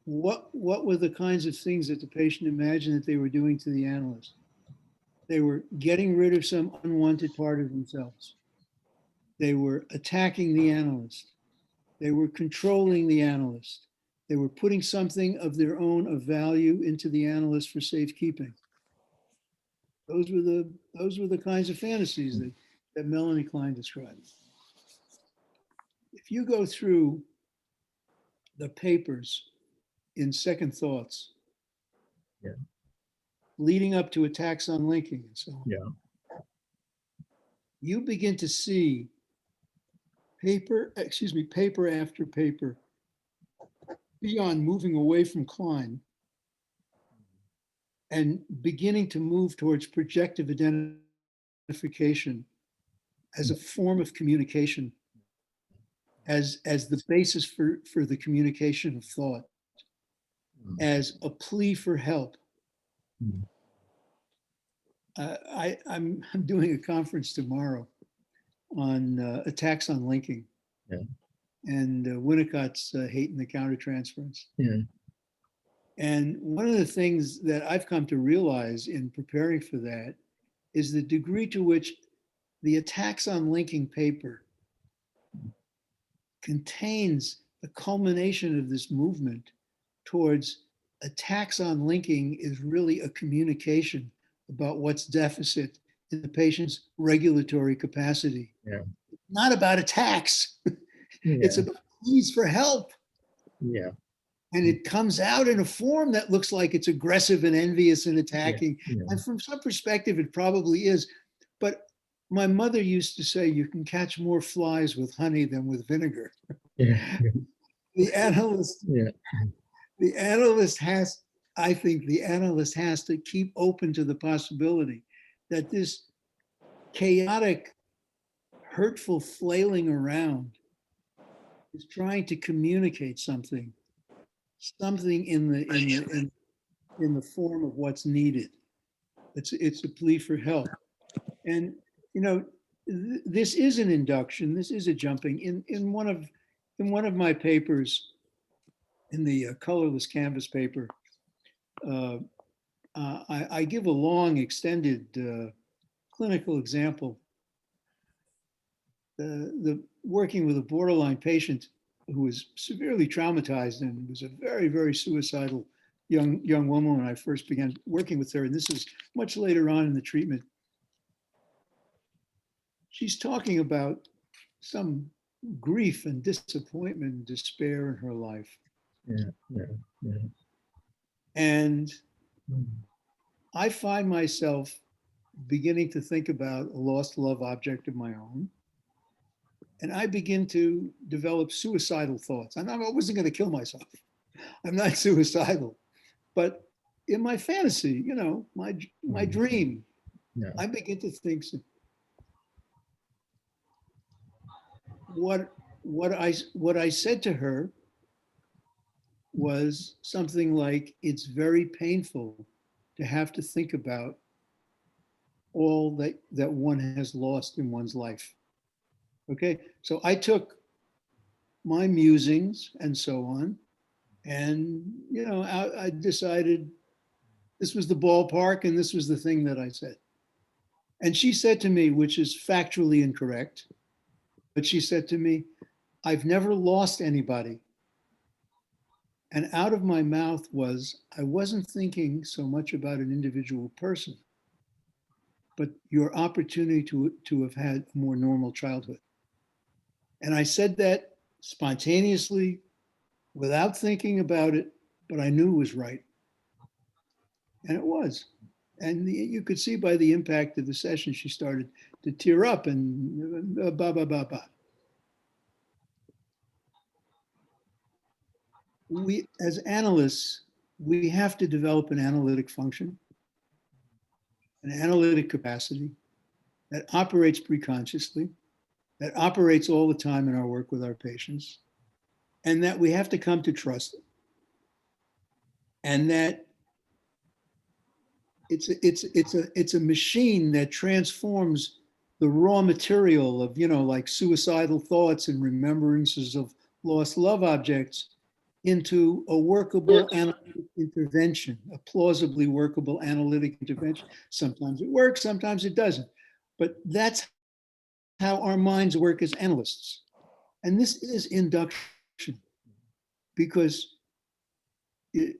What were the kinds of things that the patient imagined that they were doing to the analyst? They were getting rid of some unwanted part of themselves. They were attacking the analyst. They were controlling the analyst. They were putting something of their own of value into the analyst for safekeeping. Those were the kinds of fantasies that Melanie Klein described. If you go through the papers in Second Thoughts, leading up to attacks on linking and so on, you begin to see paper after paper beyond moving away from Klein and beginning to move towards projective identification as a form of communication, as the basis for the communication of thought, as a plea for help. I'm doing a conference tomorrow on attacks on linking and Winnicott's hate and the countertransference. And one of the things that I've come to realize in preparing for that is the degree to which the attacks on linking paper contains the culmination of this movement towards attacks on linking is really a communication about what's deficit in the patient's regulatory capacity. Not about attacks. It's about pleas for help. And it comes out in a form that looks like it's aggressive and envious and attacking. And from some perspective, it probably is. But my mother used to say, you can catch more flies with honey than with vinegar. The analyst has, I think the analyst has to keep open to the possibility that this chaotic, hurtful flailing around is trying to communicate something something in the form of what's needed. It's a plea for help. And, you know, this is an induction. This is a jumping. In one of my papers, in the colorless canvas paper, I give a long, extended clinical example. The working with a borderline patient who was severely traumatized and was a very, very suicidal young woman when I first began working with her. And this is much later on in the treatment. She's talking about some grief and disappointment and despair in her life. Yeah. And I find myself beginning to think about a lost love object of my own. And I begin to develop suicidal thoughts. I wasn't going to kill myself. I'm not suicidal. But in my fantasy, you know, my dream, I begin to think, what I said to her was something like, it's very painful to have to think about all that one has lost in one's life. Okay, so I took my musings and so on, and you know, I decided this was the ballpark and this was the thing that I said. And she said to me, which is factually incorrect, but she said to me, I've never lost anybody. And out of my mouth was, I wasn't thinking so much about an individual person, but your opportunity to have had a more normal childhood. And I said that spontaneously, without thinking about it, but I knew it was right. And it was. And you could see by the impact of the session, she started to tear up and ba, ba, ba, ba. We, as analysts, we have to develop an analytic function, an analytic capacity that operates preconsciously, that operates all the time in our work with our patients, and that we have to come to trust it. And that it's a machine that transforms the raw material of, you know, like suicidal thoughts and remembrances of lost love objects into a workable analytic intervention, a plausibly workable analytic intervention. Sometimes it works, sometimes it doesn't. But that's how our minds work as analysts. And this is induction, because if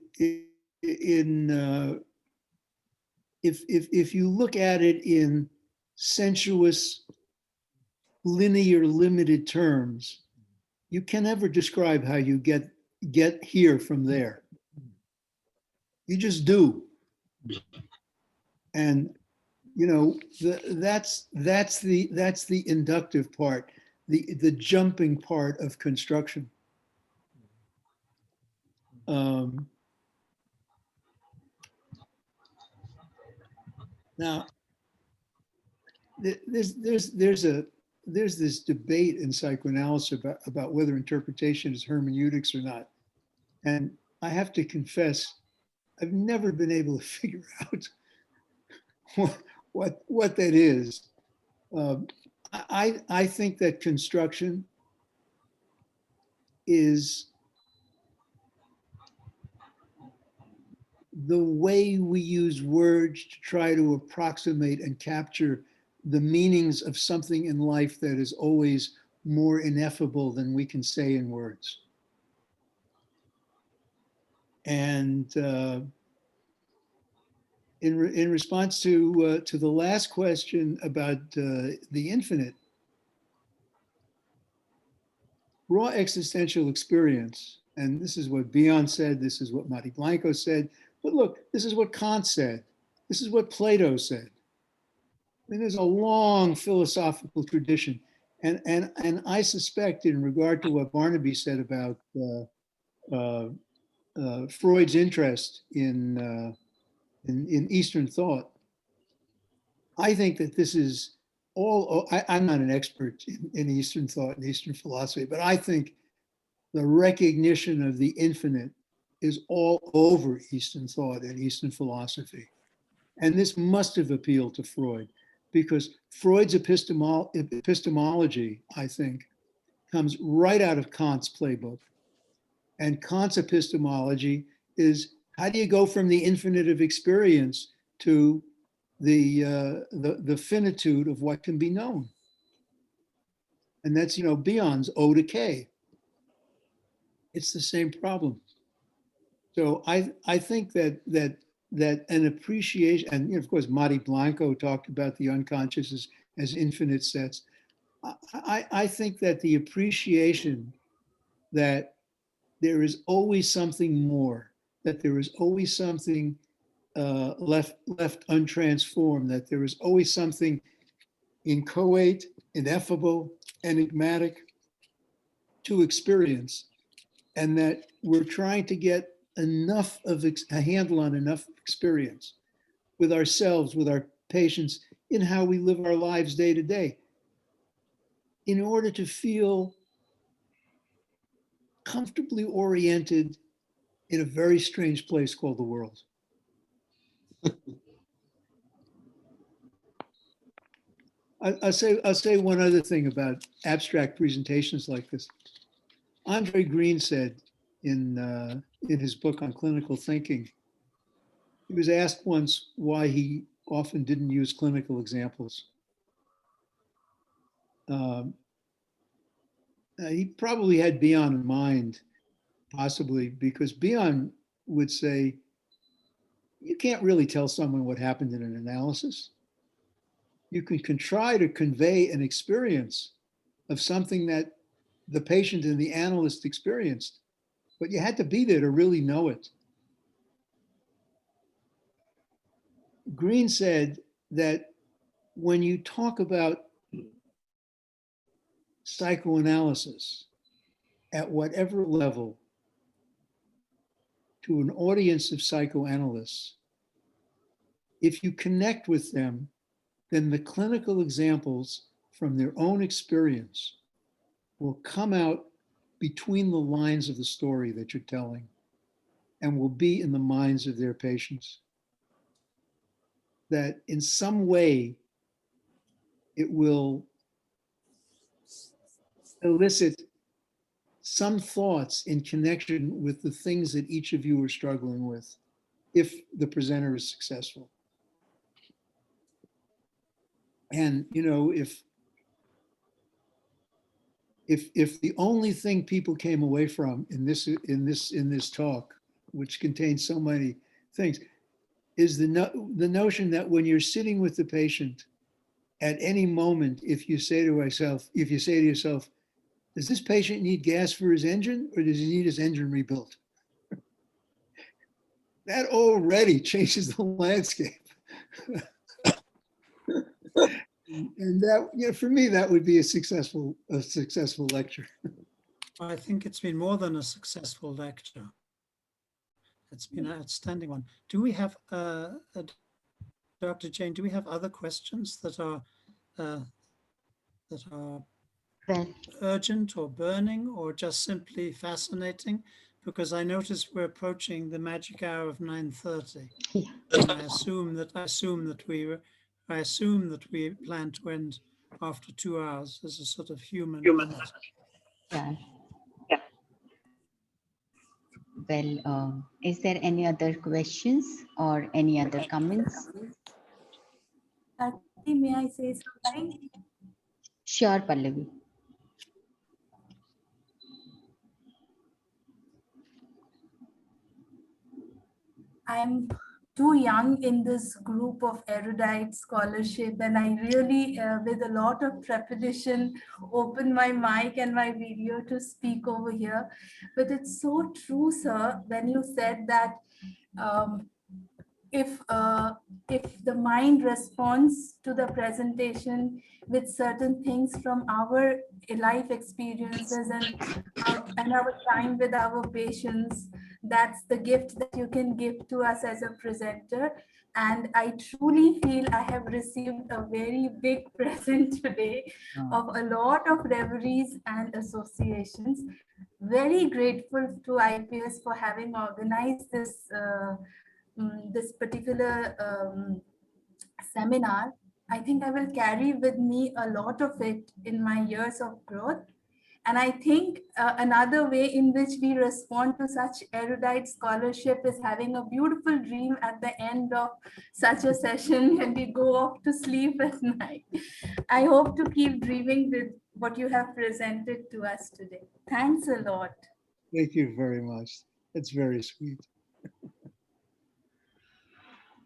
you look at it in sensuous, linear, limited terms, you can never describe how you get here from there. You just do. And you know, that's the inductive part, the jumping part of construction. Now, there's this debate in psychoanalysis about whether interpretation is hermeneutics or not. And I have to confess, I've never been able to figure out what that is. I think that construction is the way we use words to try to approximate and capture the meanings of something in life that is always more ineffable than we can say in words. And in response to the last question about the infinite, raw existential experience, and this is what Bion said, this is what Mati Blanco said, but look, this is what Kant said, this is what Plato said. I mean, there's a long philosophical tradition. And I suspect, in regard to what Barnaby said about Freud's interest in Eastern thought, I think that this is all, I'm not an expert in Eastern thought and Eastern philosophy, but I think the recognition of the infinite is all over Eastern thought and Eastern philosophy. And this must have appealed to Freud, because Freud's epistemology, I think, comes right out of Kant's playbook. And Kant's epistemology is, how do you go from the infinite of experience to the finitude of what can be known? And that's, Bion's O to K. It's the same problem. So I think that an appreciation, and of course, Mari Blanco talked about the unconscious as infinite sets. I think that the appreciation that there is always something more, that there is always something left untransformed, that there is always something inchoate, ineffable, enigmatic to experience, and that we're trying to get enough of a handle on enough experience with ourselves, with our patients, in how we live our lives day to day, in order to feel comfortably oriented in a very strange place called the world. I'll say one other thing about abstract presentations like this. Andre Green said in his book on clinical thinking, he was asked once why he often didn't use clinical examples. He probably had Bion in mind, possibly, because Bion would say, you can't really tell someone what happened in an analysis. You can try to convey an experience of something that the patient and the analyst experienced, but you had to be there to really know it. Green said that when you talk about psychoanalysis at whatever level to an audience of psychoanalysts, if you connect with them, then the clinical examples from their own experience will come out between the lines of the story that you're telling and will be in the minds of their patients. That in some way it will elicit some thoughts in connection with the things that each of you are struggling with, if the presenter is successful. And if the only thing people came away from in this talk, which contains so many things, is the notion that when you're sitting with the patient, at any moment, if you say to yourself, does this patient need gas for his engine, or does he need his engine rebuilt? That already changes the landscape. And that, for me, that would be a successful lecture. I think it's been more than a successful lecture. It's been an outstanding one. Do we have, Dr. Jane, do we have other questions that are Well, urgent or burning or just simply fascinating? Because I notice we're approaching the magic hour of 9:30. yeah. And I assume that we plan to end after 2 hours as a sort of human limit. Yeah. Well, is there any other questions or any other comments? May I say something? Sure, Pallavi. I'm too young in this group of erudite scholarship, and I really, with a lot of trepidation, open my mic and my video to speak over here. But it's so true, sir, when you said that if the mind responds to the presentation with certain things from our life experiences and our time with our patients, that's the gift that you can give to us as a presenter. And I truly feel I have received a very big present today of a lot of reveries and associations. very grateful to IPS for having organized this this particular seminar. I think I will carry with me a lot of it in my years of growth. And I think another way in which we respond to such erudite scholarship is having a beautiful dream at the end of such a session when we go off to sleep at night. I hope to keep dreaming with what you have presented to us today. Thanks a lot. Thank you very much. That's very sweet.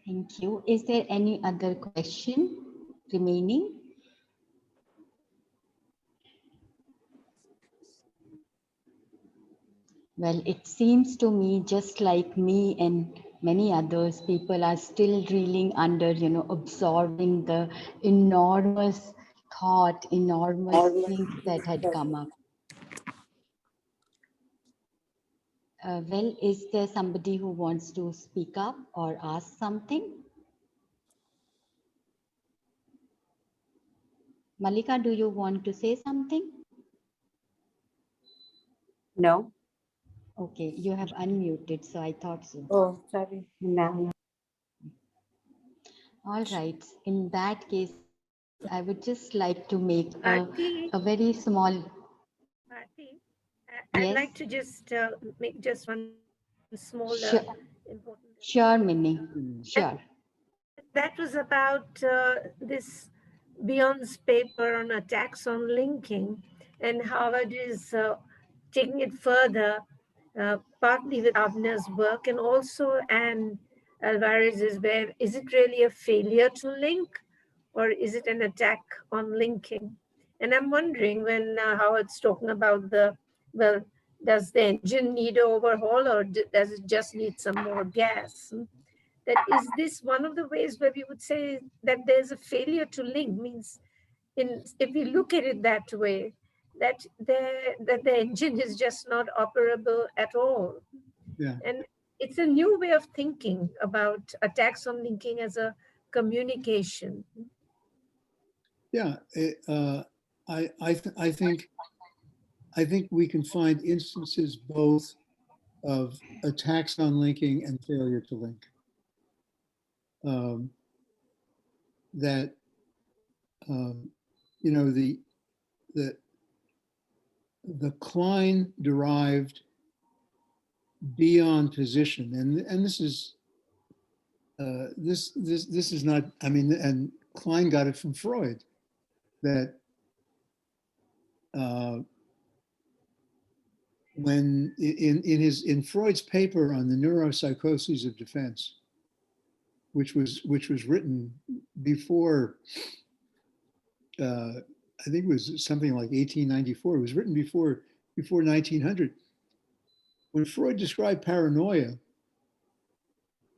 Thank you. Is there any other question remaining? Well, it seems to me, just like me and many others, people are still reeling under, absorbing the enormous thought, enormous things that had come up. Well, is there somebody who wants to speak up or ask something? Malika, do you want to say something? No. Okay, you have unmuted, so I thought so. Oh, sorry. No. All right. In that case, I would just like to make Bharti, a very small. Bharti, I'd Yes, like to just make just one small sure, important. sure, Minnie, sure. That was about this Beyond's paper on attacks on linking, and Howard is taking it further, partly with Avner's work and also Anne Alvarez's, where is it really a failure to link or is it an attack on linking? And I'm wondering when Howard's talking about well, does the engine need an overhaul or does it just need some more gas? That is this one of the ways where we would say that there's a failure to link, means if we look at it that way, that the engine is just not operable at all. Yeah. And it's a new way of thinking about attacks on linking as a communication. Yeah. I think we can find instances both of attacks on linking and failure to link. That the Klein derived beyond position, and this is this is not. I mean, and Klein got it from Freud that when in Freud's paper on the neuropsychoses of defense, which was written before. I think it was something like 1894. It was written before 1900. When Freud described paranoia,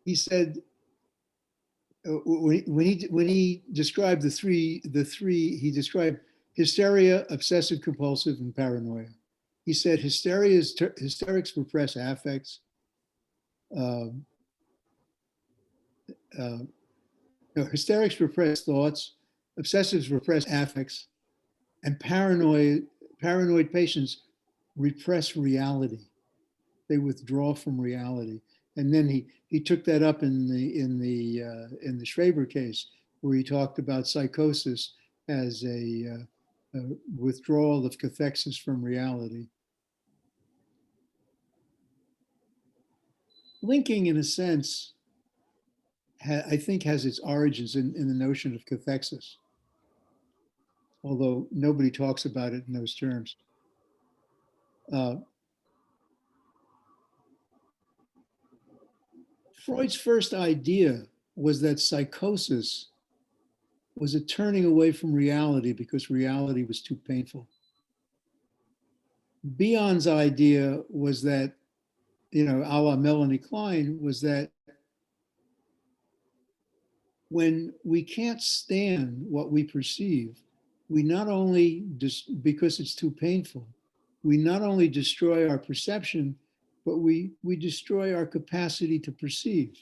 he said when he described the three he described hysteria, obsessive compulsive, and paranoia. He said hysterics repress affects. Hysterics repress thoughts, obsessives repress affects, and paranoid patients repress reality. They withdraw from reality. And then he took that up in the Schreber case, where he talked about psychosis as a withdrawal of cathexis from reality. Linking, in a sense, I think has its origins in the notion of cathexis, although nobody talks about it in those terms. Freud's first idea was that psychosis was a turning away from reality because reality was too painful. Beyond's idea was that, a la Melanie Klein, was that when we can't stand what we perceive, we not only, because it's too painful, we not only destroy our perception, but we destroy our capacity to perceive.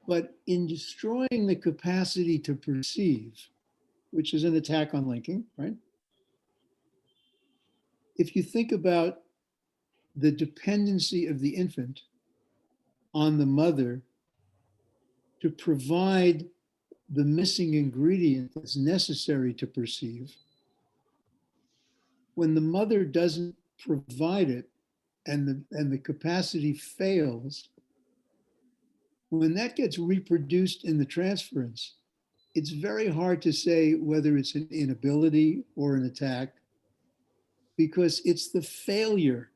But in destroying the capacity to perceive, which is an attack on linking, right? If you think about the dependency of the infant on the mother to provide the missing ingredient that's necessary to perceive, when the mother doesn't provide it and the capacity fails, when that gets reproduced in the transference, it's very hard to say whether it's an inability or an attack, because it's the failure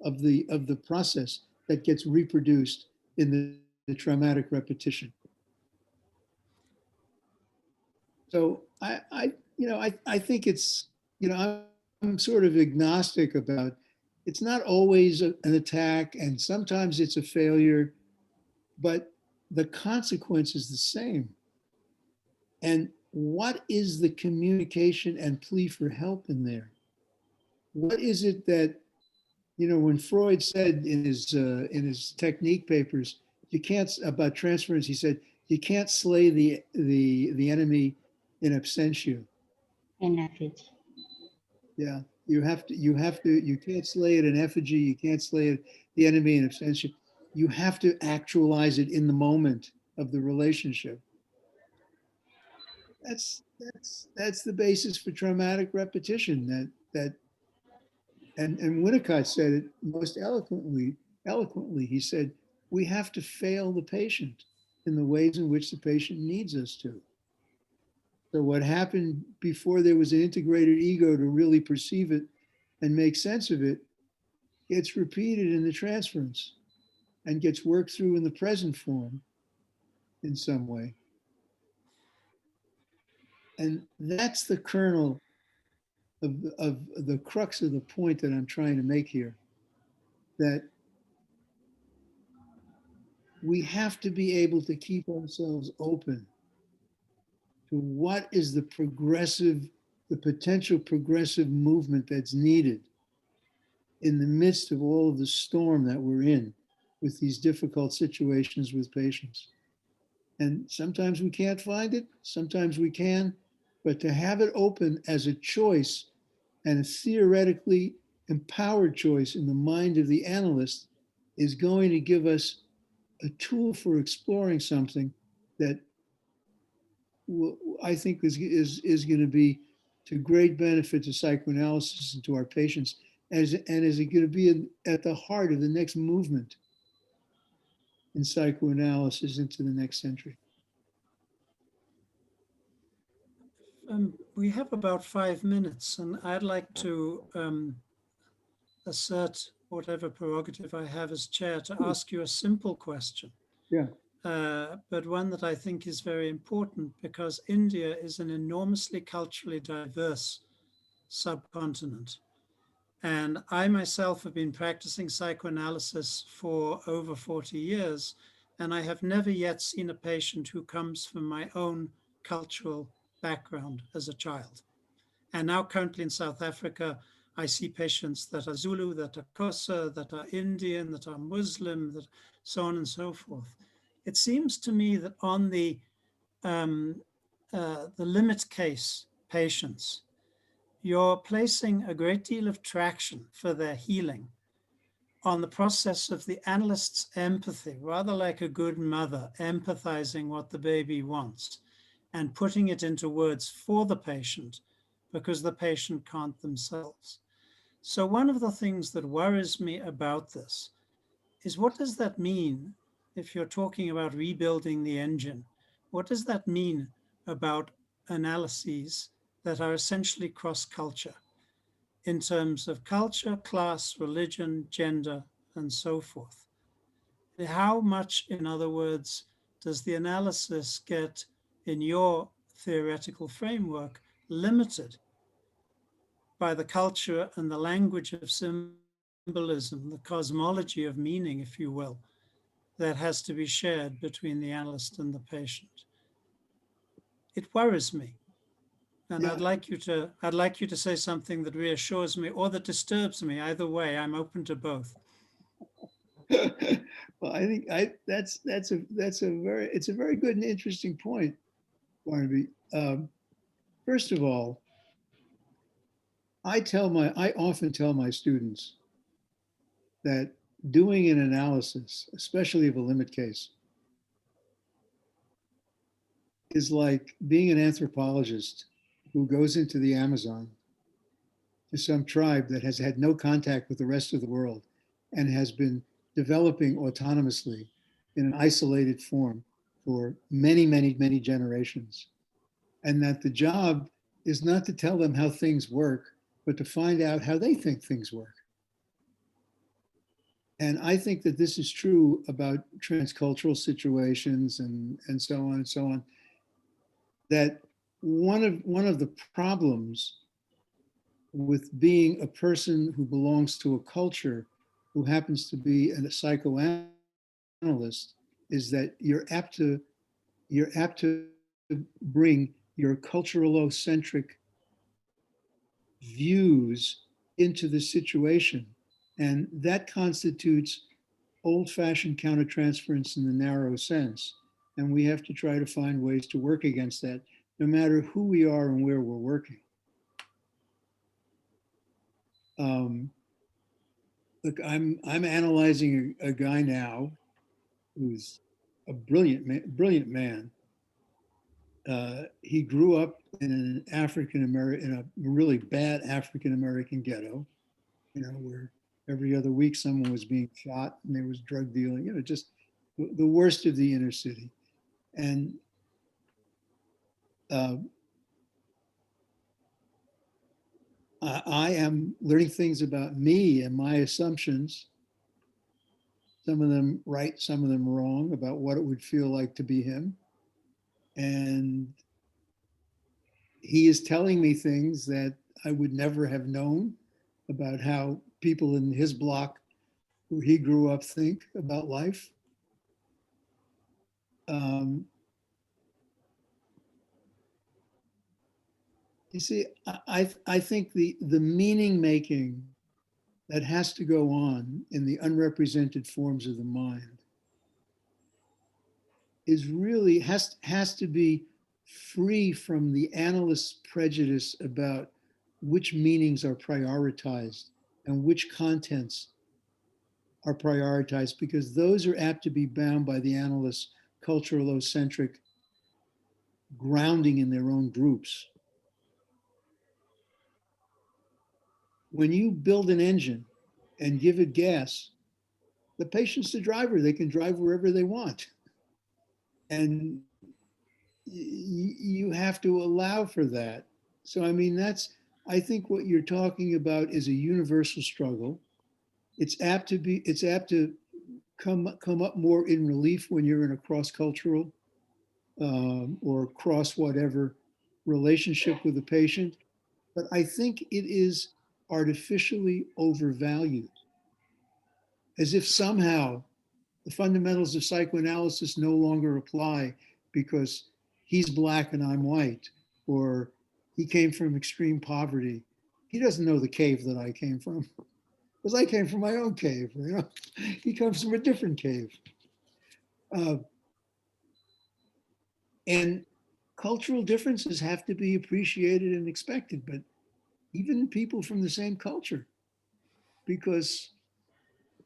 of the process that gets reproduced in the traumatic repetition. So I think it's, I'm sort of agnostic about, it's not always an attack, and sometimes it's a failure, but the consequence is the same. And what is the communication and plea for help in there? What is it that, when Freud said in his technique papers, you can't, about transference, he said, you can't slay the enemy in absentia. In effigy. Yeah, you can't slay it in effigy, you can't slay it, the enemy in absentia. You have to actualize it in the moment of the relationship. That's the basis for traumatic repetition. And Winnicott said it most eloquently. He said, we have to fail the patient in the ways in which the patient needs us to. So what happened before there was an integrated ego to really perceive it and make sense of it gets repeated in the transference and gets worked through in the present form in some way. And that's the kernel of the crux of the point that I'm trying to make here, that we have to be able to keep ourselves open to what is the potential progressive movement that's needed in the midst of all of the storm that we're in with these difficult situations with patients. And sometimes we can't find it, sometimes we can, but to have it open as a choice and a theoretically empowered choice in the mind of the analyst is going to give us a tool for exploring something that I think is going to be to great benefit to psychoanalysis and to our patients, and is it going to be at the heart of the next movement in psychoanalysis into the next century. We have about 5 minutes, and I'd like to assert whatever prerogative I have as chair to ask you a simple question. Yeah. But one that I think is very important, because India is an enormously culturally diverse subcontinent. And I myself have been practicing psychoanalysis for over 40 years, and I have never yet seen a patient who comes from my own cultural background as a child. And now currently in South Africa, I see patients that are Zulu, that are Xhosa, that are Indian, that are Muslim, that so on and so forth. It seems to me that on the limit case patients, you're placing a great deal of traction for their healing on the process of the analyst's empathy, rather like a good mother empathizing what the baby wants and putting it into words for the patient because the patient can't themselves. So one of the things that worries me about this is, what does that mean if you're talking about rebuilding the engine? What does that mean about analyses that are essentially cross-culture in terms of culture, class, religion, gender, and so forth? How much, in other words, does the analysis get, in your theoretical framework, limited by the culture and the language of symbolism, the cosmology of meaning, if you will, that has to be shared between the analyst and the patient? It worries me. And yeah. I'd like you to say something that reassures me or that disturbs me. Either way, I'm open to both. Well, I think it's a very good and interesting point. Barnaby. First of all, I often tell my students that doing an analysis, especially of a limit case, is like being an anthropologist who goes into the Amazon to some tribe that has had no contact with the rest of the world and has been developing autonomously in an isolated form for many, many, many generations. And that the job is not to tell them how things work, but to find out how they think things work. And I think that this is true about transcultural situations and so on and so on. That one of the problems with being a person who belongs to a culture who happens to be a psychoanalyst is that you're apt to bring your cultural-centric views into the situation. And that constitutes old-fashioned countertransference in the narrow sense. And we have to try to find ways to work against that, no matter who we are and where we're working. Look, I'm analyzing a guy now who's a brilliant man. He grew up in an in a really bad African American ghetto, you know, where every other week someone was being shot and there was drug dealing, you know, just the worst of the inner city. And I am learning things about me and my assumptions, some of them right, some of them wrong, about what it would feel like to be him. And he is telling me things that I would never have known about how people in his block where he grew up think about life. You see, I think the meaning making that has to go on in the unrepresented forms of the mind is really has to be free from the analyst's prejudice about which meanings are prioritized and which contents are prioritized, because those are apt to be bound by the analyst's cultural-centric grounding in their own groups. When you build an engine and give it gas, the patient's the driver. They can drive wherever they want. And you have to allow for that. So, I mean, I think what you're talking about is a universal struggle. It's apt to come up more in relief when you're in a cross-cultural or cross whatever relationship with the patient. But I think it is artificially overvalued, as if somehow the fundamentals of psychoanalysis no longer apply because he's black and I'm white, or he came from extreme poverty. He doesn't know the cave that I came from, because I came from my own cave. You know, he comes from a different cave. And cultural differences have to be appreciated and expected, but even people from the same culture, because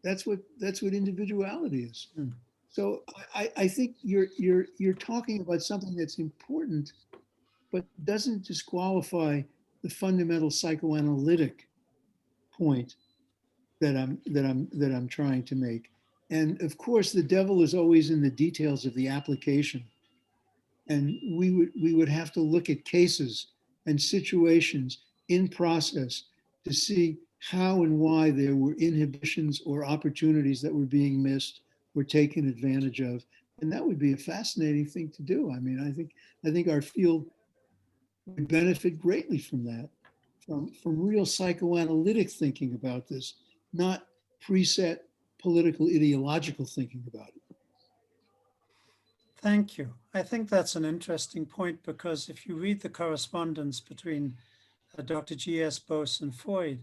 that's what individuality is. Mm. So I think you're talking about something that's important, but doesn't disqualify the fundamental psychoanalytic point that I'm trying to make. And of course, the devil is always in the details of the application. And we would have to look at cases and situations in process to see how and why there were inhibitions or opportunities that were being missed or taken advantage of. And that would be a fascinating thing to do. I mean, I think our field would benefit greatly from that, from real psychoanalytic thinking about this, not preset political ideological thinking about it. Thank you. I think that's an interesting point, because if you read the correspondence between Dr. G.S. Bose and Freud,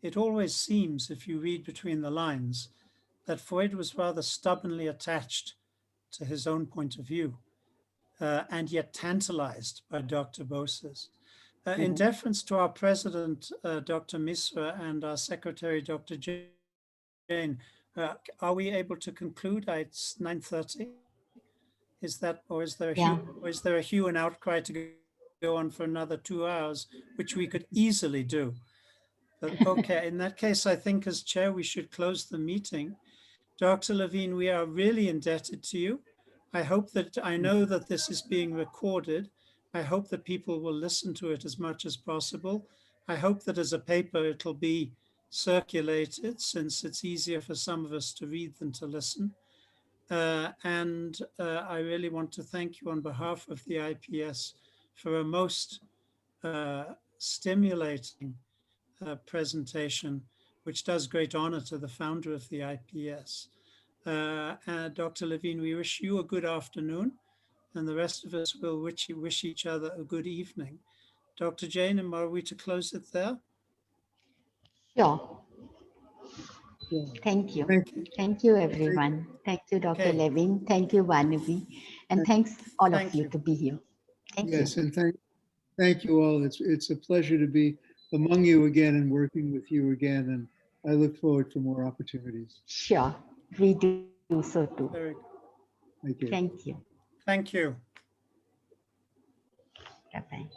it always seems, if you read between the lines, that Freud was rather stubbornly attached to his own point of view. and yet tantalized by Dr. Bose's. In deference to our president, Dr. Misra, and our secretary, Dr. Jane, are we able to conclude? It's 9:30. Is that, or is there a hue and outcry to go on for another 2 hours, which we could easily do? But okay, in that case, I think as chair, we should close the meeting. Dr. Levine, we are really indebted to you. I know that this is being recorded. I hope that people will listen to it as much as possible. I hope that as a paper, it'll be circulated, since it's easier for some of us to read than to listen. I really want to thank you on behalf of the IPS for a most stimulating presentation, which does great honor to the founder of the IPS. Dr. Levine, we wish you a good afternoon, and the rest of us will wish each other a good evening. Dr. Jane, are we to close it there? Sure. Thank you. Thank you, everyone. Thank you, Dr. Levine. Thank you, Vanavi. And thanks all of you to be here. Thank you. Yes, and thank you all. It's a pleasure to be among you again and working with you again. And I look forward to more opportunities. Sure, we do so too. Very good. Thank you. Thank you. Thank you. Bye-bye.